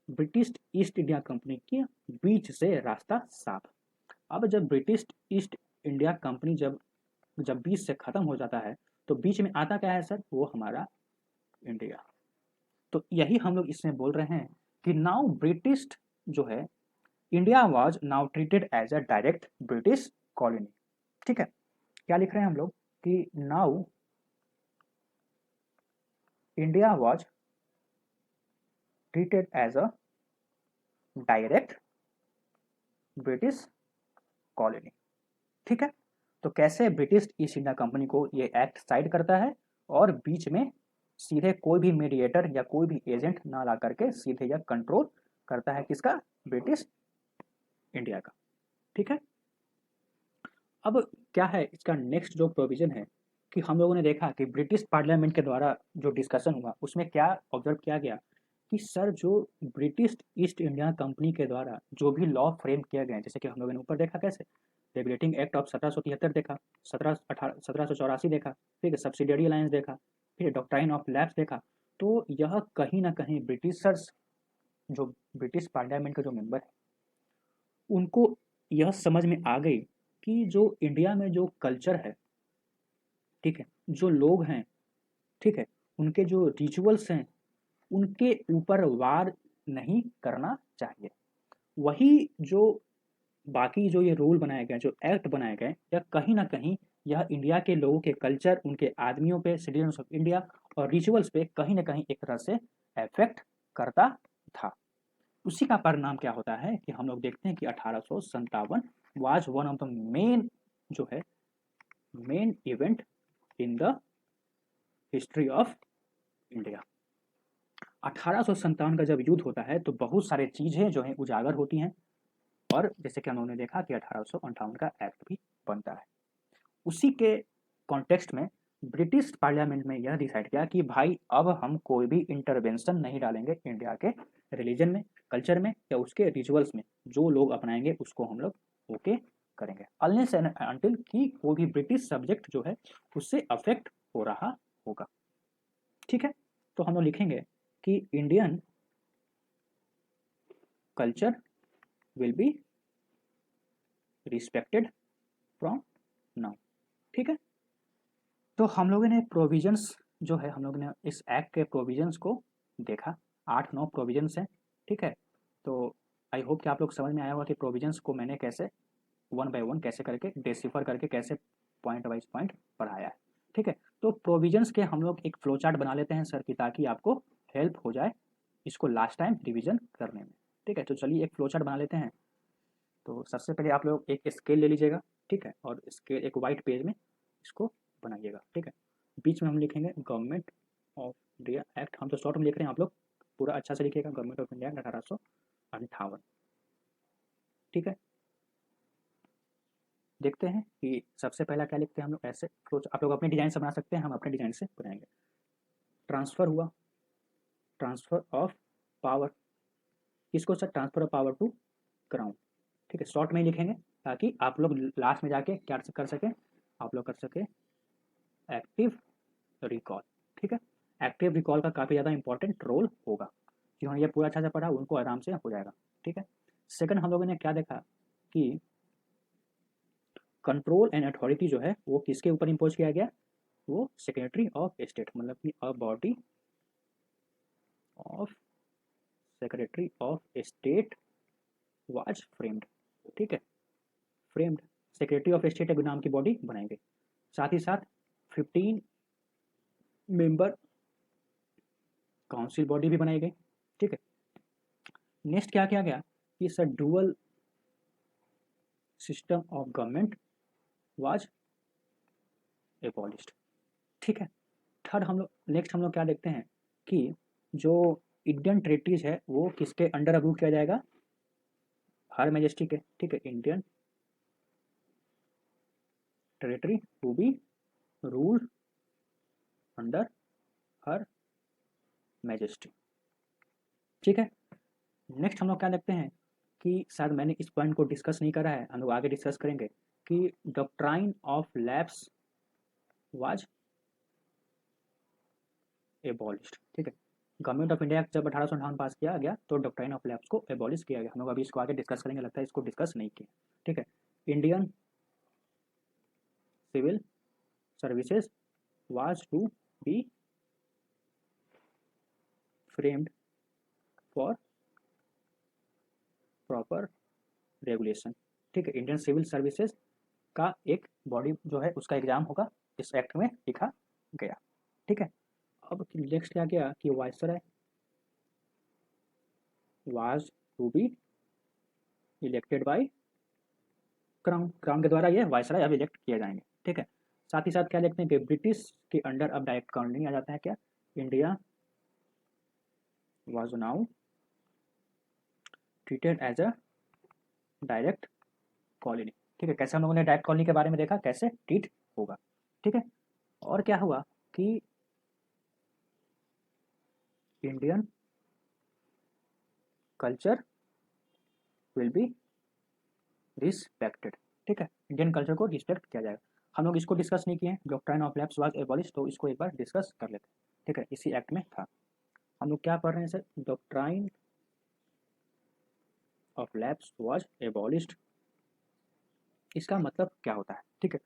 ब्रिटिश ईस्ट इंडिया कंपनी के बीच से रास्ता साफ। अब जब ब्रिटिश ईस्ट इंडिया कंपनी जब जब बीच से खत्म हो जाता है, तो बीच में आता क्या है सर, वो हमारा इंडिया। तो यही हम लोग इसमें बोल रहे हैं कि नाउ ब्रिटिश जो है, India was now treated as a direct British colony. ठीक है, क्या लिख रहे हैं हम लोग कि now India was treated as a direct British colony. ठीक है, तो कैसे ब्रिटिश ईस्ट इंडिया कंपनी को ये एक्ट साइड करता है और बीच में सीधे कोई भी मीडिएटर या कोई भी एजेंट ना ला करके सीधे यह कंट्रोल करता है किसका, ब्रिटिश इंडिया का। ठीक है, अब क्या है इसका नेक्स्ट जो प्रोविजन है, कि हम लोगों ने देखा कि ब्रिटिश पार्लियामेंट के द्वारा जो डिस्कशन हुआ उसमें क्या ऑब्जर्व किया गया कि सर जो ब्रिटिश ईस्ट इंडिया कंपनी के द्वारा जो भी लॉ फ्रेम किया गया, जैसे कि हम लोगों ने ऊपर देखा कैसे रेगुलेटिंग एक्ट ऑफ 1773 देखा, 1784 देखा, फिर सब्सिडियरी अलायंस देखा, फिर डॉक्ट्राइन ऑफ लैप्स देखा। तो यह कहीं ना कहीं ब्रिटिशर्स, जो ब्रिटिश पार्लियामेंट के जो मेंबर हैं, उनको यह समझ में आ गई कि जो इंडिया में जो कल्चर है, ठीक है, जो लोग हैं, ठीक है, उनके जो रिचुअल्स हैं, उनके ऊपर वार नहीं करना चाहिए। वही जो बाकी जो ये रूल बनाए गए, जो एक्ट बनाए गए, या कहीं ना कहीं यह इंडिया के लोगों के कल्चर, उनके आदमियों पे, सिटीजन्स ऑफ इंडिया और रिचुअल्स पे कहीं ना कहीं एक तरह से इफेक्ट करता था। उसी का परिणाम क्या होता है कि हम लोग देखते हैं कि 1857 was one of the main जो है main event in the history of India. 1857 का जब युद्ध होता है तो बहुत सारे चीजें जो है उजागर होती हैं, और जैसे कि हम लोगों ने देखा कि 1858 का एक्ट भी बनता है। उसी के कॉन्टेक्स्ट में ब्रिटिश पार्लियामेंट में यह डिसाइड किया कि भाई अब हम कोई भी इंटरवेंशन नहीं डालेंगे इंडिया के रिलीजन में, कल्चर में या उसके रिचुअल्स में। जो लोग अपनाएंगे उसको हम लोग ओके करेंगे, अनलेस एंड अनटिल कि कोई भी ब्रिटिश सब्जेक्ट जो है उससे अफेक्ट हो रहा होगा। ठीक है, तो हम लोग लिखेंगे कि Indian culture will be respected from now. ठीक है, तो हम लोगों ने प्रोविजंस जो है, हम लोगों ने इस एक्ट के प्रोविजंस को देखा, 8-9 प्रोविजंस हैं। ठीक है, तो आई होप कि आप लोग समझ में आया होगा कि प्रोविजंस को मैंने कैसे वन बाय वन कैसे करके डेसिफर करके कैसे पॉइंट वाइज पॉइंट पढ़ाया है। ठीक है, तो प्रोविजंस के हम लोग एक फ्लो चार्ट बना लेते हैं सर की, ताकि आपको हेल्प हो जाए इसको लास्ट टाइम रिविजन करने में। ठीक है, तो चलिए एक फ्लो चार्ट बना लेते हैं। तो सबसे पहले आप लोग एक स्केल ले लीजिएगा, ठीक है, और स्केल एक वाइट पेज में इसको बनाइएगा। ठीक है, बीच में हम लिखेंगे गवर्नमेंट ऑफ इंडिया एक्ट, हम तो शॉर्ट में लिख रहे हैं, आप लोग पूरा अच्छा से लिखिएगा, गवर्नमेंट ऑफ इंडिया एक्ट 1858। ठीक है, देखते हैं कि सबसे पहला क्या लिखते हैं हम लोग, ऐसे आप लोग अपने डिजाइन से बना सकते हैं, हम अपने डिजाइन से बनाएंगे। ट्रांसफर हुआ, ट्रांसफर ऑफ पावर, किसको sir, transfer of power to crown. ठीक है, शॉर्ट में ही लिखेंगे ताकि आप लोग लास्ट में जाके क्या कर सकें, आप लोग कर सके एक्टिव रिकॉल। ठीक है, एक्टिव रिकॉल का काफ़ी ज़्यादा इंपॉर्टेंट रोल होगा, जिन्होंने ये पूरा अच्छा से पढ़ा उनको आराम से हो जाएगा। ठीक है, सेकंड हम लोगों ने क्या देखा कि कंट्रोल एंड अथॉरिटी जो है वो किसके ऊपर इम्पोज किया गया, वो सेक्रेटरी ऑफ स्टेट, मतलब कि a body of secretary of state was framed. ठीक है, फ्रेम्ड, सेक्रेटरी ऑफ स्टेट एक नाम की बॉडी बनाई गई, साथ ही साथ 15 मेंबर काउंसिल बॉडी भी बनाई गई। ठीक है, नेक्स्ट क्या किया गया कि sir dual system of government was abolished. ठीक है। थर्ड हम लोग नेक्स्ट हम लोग क्या देखते हैं कि जो इंडियन टेरिटरीज है वो किसके अंडर रूल किया जाएगा, हर मैजेस्टी के। ठीक है, Indian territory to be ruled under her majesty. ठीक है। नेक्स्ट हम लोग क्या देखते हैं कि शायद मैंने इस पॉइंट को डिस्कस नहीं करा है, हम लोग आगे डिस्कस करेंगे कि doctrine of lapse was abolished. ठीक है, गवर्नमेंट ऑफ इंडिया जब 1858 पास किया गया तो डॉक्ट्राइन ऑफ लैप्स को एबॉलिश किया गया। हम लोग अभी इसको आगे डिस्कस करेंगे, लगता है इसको डिस्कस नहीं किया। ठीक है, Indian civil services was to be framed for proper regulation. ठीक है, इंडियन सिविल सर्विसेज का एक बॉडी जो है उसका एग्जाम होगा, इस एक्ट में लिखा गया। ठीक है, अब नेक्स्ट क्या किया कि viceroy was to be elected by crown, crown के द्वारा ये वायसराय अब इलेक्ट किए जाएंगे। ठीक है, साथ ही साथ क्या देखते हैं कि ब्रिटिश के अंडर अब डायरेक्ट कॉलोनी आ जाता है। क्या, India was now treated as a direct colony. ठीक है, कैसे हम लोगों ने डायरेक्ट कॉलोनी के बारे में देखा, कैसे ट्रीट होगा। ठीक है, और क्या हुआ कि Indian culture will be respected. ठीक है, इंडियन कल्चर को रिस्पेक्ट किया जाएगा। हम लोग इसको डिस्कस नहीं किए हैं, doctrine of lapse was abolish, तो इसको एक बार डिस्कस कर लेते हैं। ठीक है, इसी एक्ट में था। हम लोग क्या पढ़ रहे हैं sir, doctrine of lapse was abolished, इसका मतलब क्या होता है। ठीक है,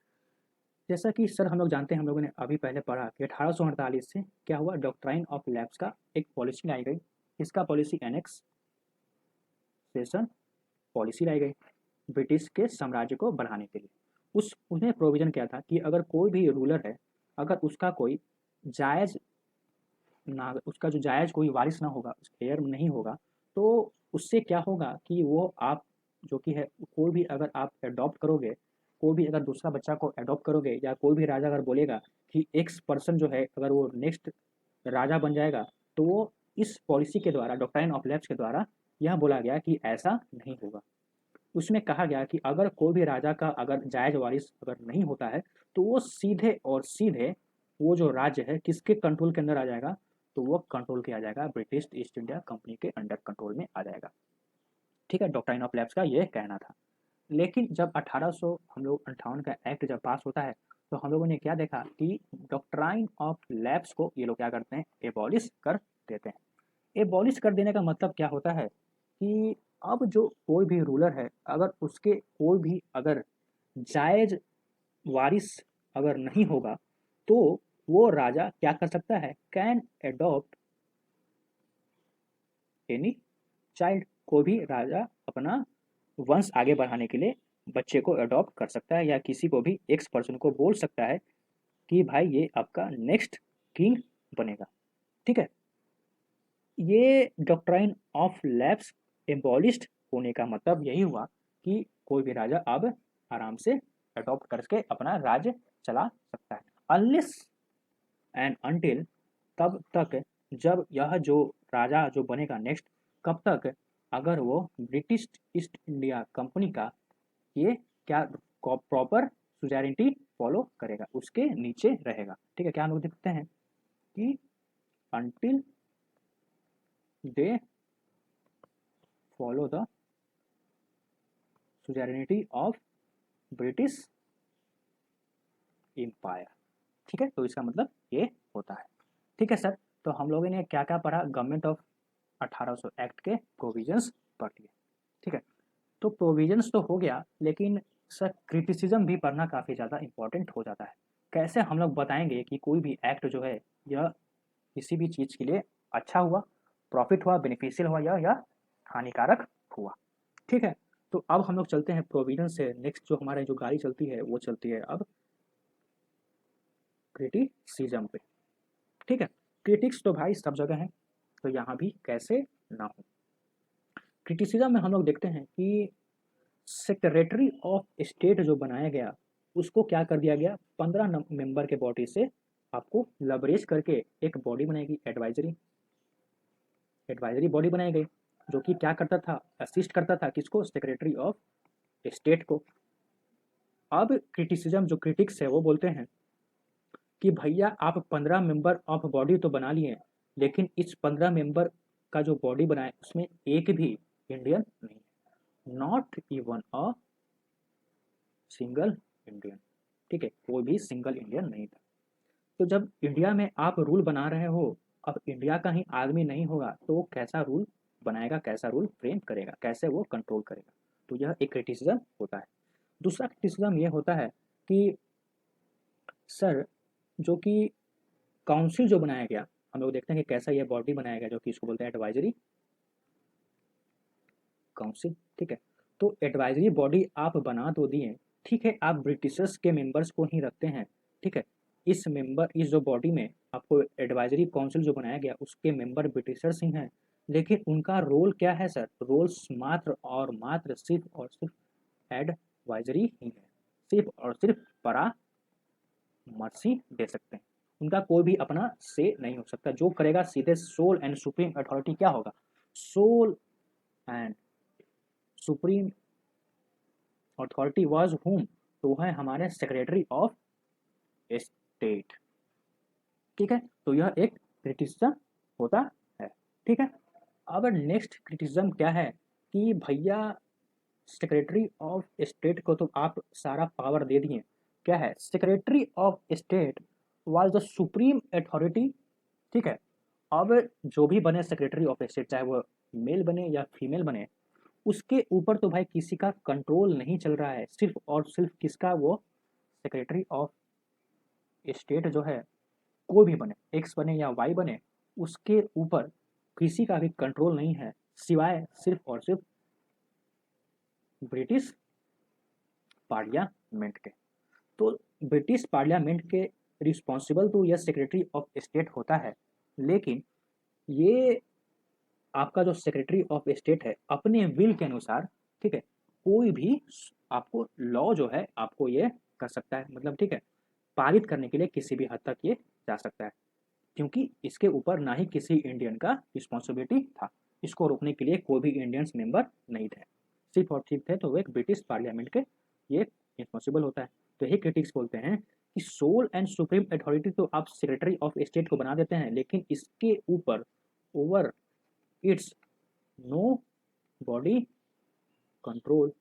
जैसा कि सर हम लोग जानते हैं, हम लोगों ने अभी पहले पढ़ा कि 1848 से क्या हुआ, डॉक्ट्राइन ऑफ लैप्स का एक पॉलिसी लाई गई। इसका पॉलिसी एनेक्स सेशन पॉलिसी लाई गई ब्रिटिश के साम्राज्य को बढ़ाने के लिए। उसमें प्रोविजन क्या था कि अगर कोई भी रूलर है, अगर उसका कोई जायज़ ना, उसका जो जायज़ कोई वारिस ना होगा, हेयर नहीं होगा, तो उससे क्या होगा कि वो आप जो कि है, कोई भी अगर आप अडॉप्ट करोगे, कोई भी अगर दूसरा बच्चा को अडॉप्ट करोगे, या कोई भी राजा अगर बोलेगा कि एक्स पर्सन जो है अगर वो नेक्स्ट राजा बन जाएगा, तो वो इस पॉलिसी के द्वारा, डॉक्ट्राइन ऑफ लैप्स के द्वारा यह बोला गया कि ऐसा नहीं होगा। उसमें कहा गया कि अगर कोई भी राजा का अगर जायज वारिस अगर नहीं होता है, तो वो सीधे और सीधे वो जो राज्य है किसके कंट्रोल के अंदर आ जाएगा, तो वो कंट्रोल किया जाएगा, ब्रिटिश ईस्ट इंडिया कंपनी के अंडर कंट्रोल में आ जाएगा। ठीक है, डॉक्ट्राइन ऑफ लैप्स का ये कहना था। लेकिन जब 1800 हम लोग 58 का एक्ट जब पास होता है, तो हम लोगों ने क्या देखा कि डॉक्ट्राइन ऑफ लैप्स को ये लोग क्या करते हैं, एबॉलिश कर देते हैं। एबॉलिश कर देने का मतलब क्या होता है कि अब जो कोई भी रूलर है, अगर उसके कोई भी अगर जायज वारिस अगर नहीं होगा, तो वो राजा क्या कर सकता है, कैन एडॉप्ट एनी चाइल्ड, को भी राजा अपना वंश आगे बढ़ाने के लिए बच्चे को अडॉप्ट कर सकता है, या किसी को भी एक्स पर्सन को बोल सकता है कि भाई ये आपका नेक्स्ट किंग बनेगा। ठीक है, ये डॉक्ट्राइन ऑफ लैप्स एबॉलिश्ड होने का मतलब यही हुआ कि कोई भी राजा अब आराम से अडॉप्ट करके अपना राज्य चला सकता है, अनलेस एंड अनटिल, तब तक जब यह जो राजा जो बनेगा नेक्स्ट, कब तक, अगर वो ब्रिटिश ईस्ट इंडिया कंपनी का ये क्या प्रॉपर सुजैरिटी फॉलो करेगा, उसके नीचे रहेगा। ठीक है, क्या हम लोग देखते हैं कि until they follow the suzerainty of British Empire. ठीक है, तो इसका मतलब ये होता है। ठीक है सर, तो हम लोगों ने क्या क्या पढ़ा, गवर्नमेंट ऑफ 1800 एक्ट के प्रोविजंस पढ़ लिए। ठीक है, तो प्रोविजंस तो हो गया, लेकिन सर क्रिटिसिज्म भी पढ़ना काफ़ी ज़्यादा इंपॉर्टेंट हो जाता है। कैसे हम लोग बताएंगे कि कोई भी एक्ट जो है यह किसी भी चीज़ के लिए अच्छा हुआ, प्रॉफिट हुआ, बेनिफिशियल हुआ, या हानिकारक हुआ। ठीक है, तो अब हम लोग चलते हैं प्रोविजन से, नेक्स्ट जो हमारे जो गाड़ी चलती है वो चलती है अब क्रिटिसिज्म पे। ठीक है, क्रिटिक्स तो भाई सब जगह है, तो यहाँ भी कैसे ना हो। क्रिटिसिज्म में हम लोग देखते हैं कि सेक्रेटरी ऑफ स्टेट जो बनाया गया उसको क्या कर दिया गया, 15 मेंबर के बॉडी से आपको लबरेज करके एक बॉडी बनाएगी, एडवाइजरी एडवाइजरी बॉडी बनाई गई, जो कि क्या करता था, असिस्ट करता था किसको, सेक्रेटरी ऑफ स्टेट को। अब क्रिटिसिज्म जो क्रिटिक्स है वो बोलते हैं कि भैया आप 15 मेंबर ऑफ बॉडी तो बना लिए, लेकिन इस 15 मेंबर का जो बॉडी बनाए उसमें एक भी इंडियन नहीं है, not even a single Indian. ठीक है, कोई भी सिंगल इंडियन नहीं था। तो जब इंडिया में आप रूल बना रहे हो, अब इंडिया का ही आदमी नहीं होगा तो वो कैसा रूल बनाएगा, कैसा रूल फ्रेम करेगा, कैसे वो कंट्रोल करेगा। तो यह एक क्रिटिसिज्म होता है। दूसरा क्रिटिसिज्म ये होता है कि सर जो कि काउंसिल जो बनाया गया, हम लोग देखते हैं कि कैसा यह बॉडी बनाया गया, जो कि इसको बोलते हैं एडवाइजरी काउंसिल। ठीक है, तो एडवाइजरी बॉडी आप बना तो दिए, ठीक है, आप ब्रिटिशर्स के मेंबर्स को ही रखते हैं। ठीक है, इस जो बॉडी में आपको एडवाइजरी काउंसिल जो बनाया गया उसके मेंबर ब्रिटिशर्स ही हैं, लेकिन उनका रोल क्या है सर, रोल्स मात्र और मात्र सिर्फ और सिर्फ एडवाइजरी ही है, सिर्फ और सिर्फ परामर्शी दे सकते हैं, उनका कोई भी अपना से नहीं हो सकता। जो करेगा सीधे सोल एंड सुप्रीम अथॉरिटी क्या होगा, sole and supreme authority was whom, तो है हमारे सेक्रेटरी ऑफ स्टेट। ठीक है, तो यह एक क्रिटिसिज्म होता है। ठीक है, अब नेक्स्ट क्रिटिसिज्म क्या है कि भैया सेक्रेटरी ऑफ स्टेट को तो आप सारा पावर दे दिए, क्या है, secretary of state was the supreme authority. ठीक है, अब जो भी बने सेक्रेटरी ऑफ स्टेट, चाहे वो मेल बने या फीमेल बने, उसके ऊपर तो भाई किसी का कंट्रोल नहीं चल रहा है, सिर्फ और सिर्फ किसका, वो सेक्रेटरी ऑफ स्टेट जो है, कोई भी बने, एक्स बने या वाई बने, उसके ऊपर किसी का भी कंट्रोल नहीं है, सिवाय सिर्फ और सिर्फ ब्रिटिश पार्लियामेंट के। तो ब्रिटिश पार्लियामेंट के रिस्पॉन्सिबल तो यह सेक्रेटरी ऑफ स्टेट होता है, लेकिन ये आपका जो सेक्रेटरी ऑफ स्टेट है अपने विल के अनुसार, ठीक है, कोई भी आपको लॉ जो है आपको ये कर सकता है, मतलब ठीक है, पारित करने के लिए किसी भी हद तक ये जा सकता है, क्योंकि इसके ऊपर ना ही किसी इंडियन का रिस्पॉन्सिबिलिटी था, इसको रोकने के लिए कोई भी इंडियंस मेंबर नहीं थे, सिर्फ और सिर्फ थे तो वो एक ब्रिटिश पार्लियामेंट के ये रिस्पॉन्सिबल होता है। तो यही क्रिटिक्स बोलते हैं कि सोल एंड सुप्रीम अथॉरिटी तो आप सेक्रेटरी ऑफ स्टेट को बना देते हैं, लेकिन इसके ऊपर over it's nobody control,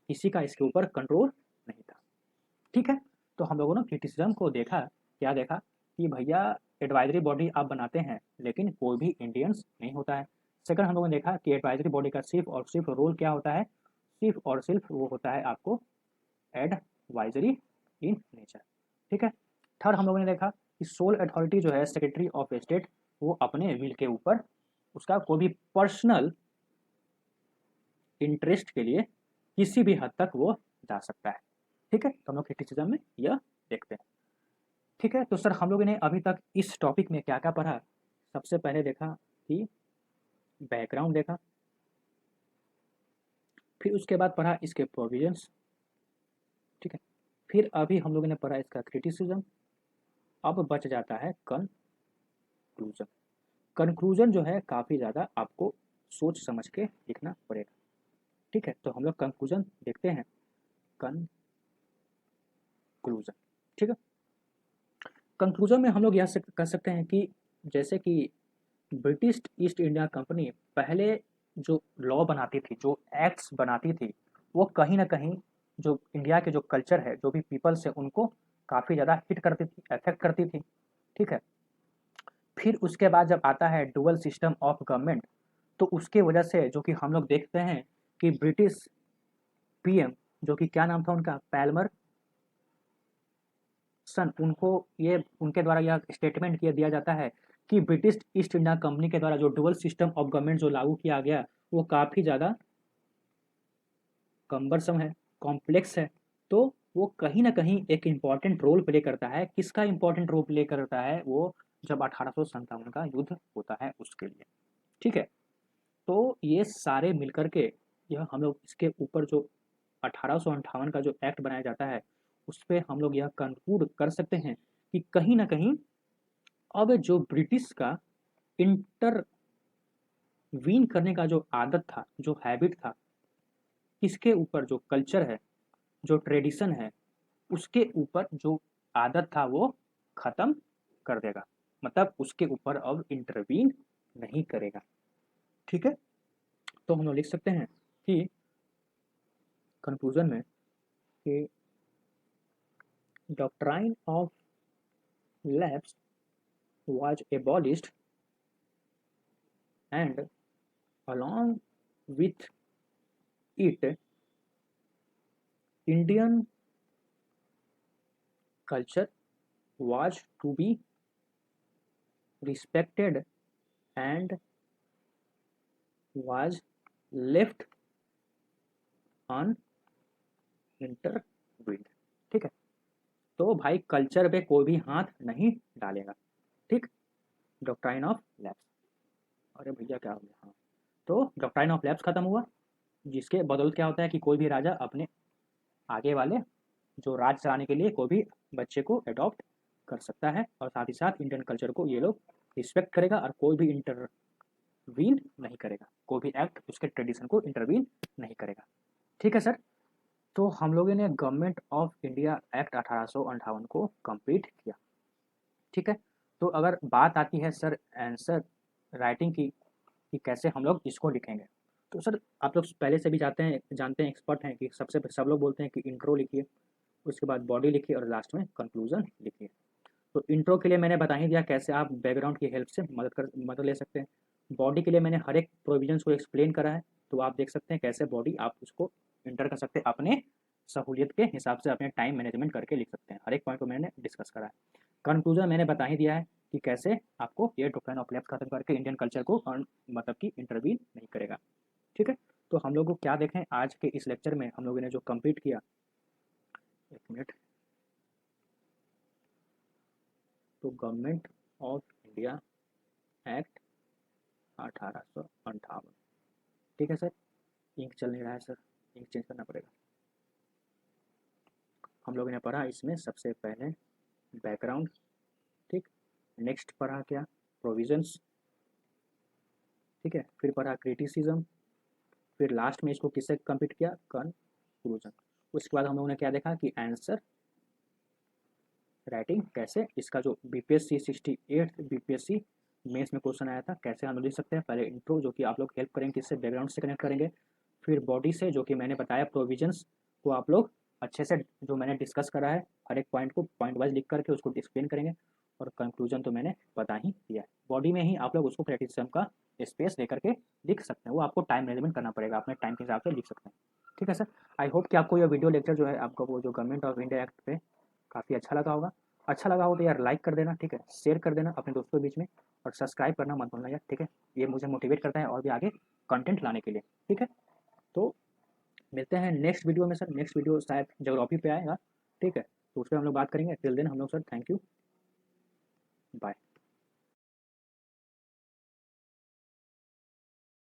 किसी का इसके ऊपर कंट्रोल नहीं था। ठीक है, तो हम लोगों ने क्रिटिसिज्म को देखा, क्या देखा कि भैया एडवाइजरी बॉडी आप बनाते हैं लेकिन कोई भी इंडियंस नहीं होता है। सेकंड हम लोगों ने देखा कि एडवाइजरी बॉडी का सिर्फ और सिर्फ रोल क्या होता है, सिर्फ और सिर्फ वो होता है आपको एडवाइजरी इन नेचर। ठीक है, थर्ड हम लोगों ने देखा कि सोल अथॉरिटी जो है सेक्रेटरी ऑफ स्टेट, वो अपने विल के ऊपर उसका कोई भी पर्सनल इंटरेस्ट के लिए किसी भी हद तक वो जा सकता है। ठीक है, तो हम लोग क्रिटिसिज्म में यह देखते हैं। ठीक है, तो सर हम लोगों ने अभी तक इस टॉपिक में क्या क्या पढ़ा, सबसे पहले देखा कि बैकग्राउंड देखा, फिर उसके बाद पढ़ा इसके प्रोविजंस। ठीक है, फिर अभी हम लोगों ने पढ़ा इसका क्रिटिसिज्म। अब बच जाता है कंक्लूजन। कंक्लूजन जो है काफ़ी ज़्यादा आपको सोच समझ के लिखना पड़ेगा। ठीक है, तो हम लोग कंक्लूजन देखते हैं, कंक्लूजन। ठीक है, कंक्लूजन में हम लोग यह कह सकते हैं कि जैसे कि ब्रिटिश ईस्ट इंडिया कंपनी पहले जो लॉ बनाती थी, जो एक्ट्स बनाती थी, वो कहीं ना कहीं जो इंडिया के जो कल्चर है, जो भी पीपल्स है, उनको काफ़ी ज़्यादा हिट करती थी, अफेक्ट करती थी। ठीक है, फिर उसके बाद जब आता है डुअल सिस्टम ऑफ गवर्नमेंट, तो उसके वजह से जो कि हम लोग देखते हैं कि ब्रिटिश पीएम, जो कि क्या नाम था उनका, पैल्मर सन, उनको ये उनके द्वारा यह स्टेटमेंट किया दिया जाता है कि ब्रिटिश ईस्ट इंडिया कंपनी के द्वारा जो डुअल सिस्टम ऑफ गवर्नमेंट जो लागू किया गया, वो काफ़ी ज़्यादा कम्बरसम है, कॉम्प्लेक्स है। तो वो कहीं ना कहीं एक इम्पॉर्टेंट रोल प्ले करता है, किसका इम्पॉर्टेंट रोल प्ले करता है, वो जब 1857 का युद्ध होता है उसके लिए। ठीक है, तो ये सारे मिलकर के यह हम लोग इसके ऊपर जो 1858 का जो एक्ट बनाया जाता है उस पर हम लोग यह कंक्लूड कर सकते हैं कि कहीं ना कहीं अब जो ब्रिटिश का इंटरवीन करने का जो आदत था, जो हैबिट था, इसके ऊपर जो कल्चर है, जो ट्रेडिशन है, उसके ऊपर जो आदत था वो खत्म कर देगा। मतलब उसके ऊपर अब इंटरवीन नहीं करेगा। ठीक है, तो हम लोग लिख सकते हैं कि कंक्लूजन में कि doctrine of lapse was abolished and along with it Indian culture was to be respected and was left unintervened। ठीक है, तो भाई कल्चर पे कोई भी हाथ नहीं डालेगा। ठीक, डॉक्ट्राइन ऑफ लैप्स, अरे भैया क्या हो गया, हाँ, तो डॉक्ट्राइन ऑफ लैप्स खत्म हुआ, जिसके बदौलत क्या होता है कि कोई भी राजा अपने आगे वाले जो राज चलाने के लिए कोई भी बच्चे को अडॉप्ट कर सकता है, और साथ ही साथ इंडियन कल्चर को ये लोग रिस्पेक्ट करेगा और कोई भी इंटरवीन नहीं करेगा, कोई भी एक्ट उसके ट्रेडिशन को इंटरवीन नहीं करेगा। ठीक है सर, तो हम लोगों ने गवर्नमेंट ऑफ इंडिया एक्ट 1858 को कंप्लीट किया। ठीक है, तो अगर बात आती है सर आंसर राइटिंग की कि कैसे हम लोग इसको लिखेंगे, तो सर आप लोग पहले से भी जानते हैं एक्सपर्ट हैं कि सबसे सब लोग बोलते हैं कि इंट्रो लिखिए, उसके बाद बॉडी लिखिए और लास्ट में कंक्लूजन लिखिए। तो इंट्रो के लिए मैंने बता ही दिया कैसे आप बैकग्राउंड की हेल्प से मदद ले सकते हैं। बॉडी के लिए मैंने हर एक प्रोविजंस को एक्सप्लेन करा है, तो आप देख सकते हैं कैसे बॉडी आप उसको इंटर कर सकते हैं, अपने सहूलियत के हिसाब से अपने टाइम मैनेजमेंट करके लिख सकते हैं। हर एक पॉइंट को मैंने डिस्कस करा है। कंक्लूजन मैंने बता ही दिया है कि कैसे आपको ये डॉक्ट्राइन ऑफ लैप्स खत्म करके इंडियन कल्चर को मतलब कि इंटरवीन नहीं करेगा। ठीक है, तो हम लोग को क्या देखें आज के इस लेक्चर में हम लोगों ने जो कंप्लीट किया, एक मिनट, तो गवर्नमेंट ऑफ इंडिया एक्ट 1858। ठीक है सर, इंक चल नहीं रहा है सर, इंक चेंज करना पड़ेगा। हम लोगों ने पढ़ा इसमें सबसे पहले बैकग्राउंड, ठीक, नेक्स्ट पढ़ा क्या, प्रोविजंस, ठीक है, फिर पढ़ा क्रिटिसिज्म, फिर लास्ट में इसको किससे कंप्लीट किया, कंक्लूजन। उसके बाद हम लोगों ने क्या देखा कि आंसर राइटिंग कैसे, इसका जो बीपीएससी 68 बीपीएससी मेंस में क्वेश्चन आया था, कैसे हम लिख सकते हैं। पहले इंट्रो जो कि आप लोग हेल्प करेंगे, किससे, बैकग्राउंड से कनेक्ट करेंगे, फिर बॉडी से जो कि मैंने बताया प्रोविजंस को आप लोग अच्छे से जो मैंने डिस्कस करा है हर एक पॉइंट को पॉइंट वाइज लिख करके उसको एक्सप्लेन करेंगे, और कंक्लूजन तो मैंने बता ही दिया है। बॉडी में ही आप लोग उसको क्रिटिसिज्म का स्पेस दे करके लिख सकते हैं, वो आपको टाइम मैनेजमेंट करना पड़ेगा, अपने टाइम के हिसाब से लिख सकते हैं। ठीक है सर, आई होप कि आपको यह वीडियो लेक्चर जो है आपको वो जो गवर्नमेंट ऑफ इंडिया एक्ट पे काफ़ी अच्छा लगा होगा। अच्छा लगा हो तो यार लाइक कर देना, ठीक है, शेयर कर देना अपने दोस्तों के बीच में, और सब्सक्राइब करना मत भूलना यार। ठीक है, ये मुझे मोटिवेट करता है और भी आगे कंटेंट लाने के लिए। ठीक है, तो मिलते हैं नेक्स्ट वीडियो में सर। नेक्स्ट वीडियो शायद ज्योग्राफी पे आएगा, ठीक है, तो उस पर हम लोग बात करेंगे। टिल देन हम लोग सर थैंक यू, बाय।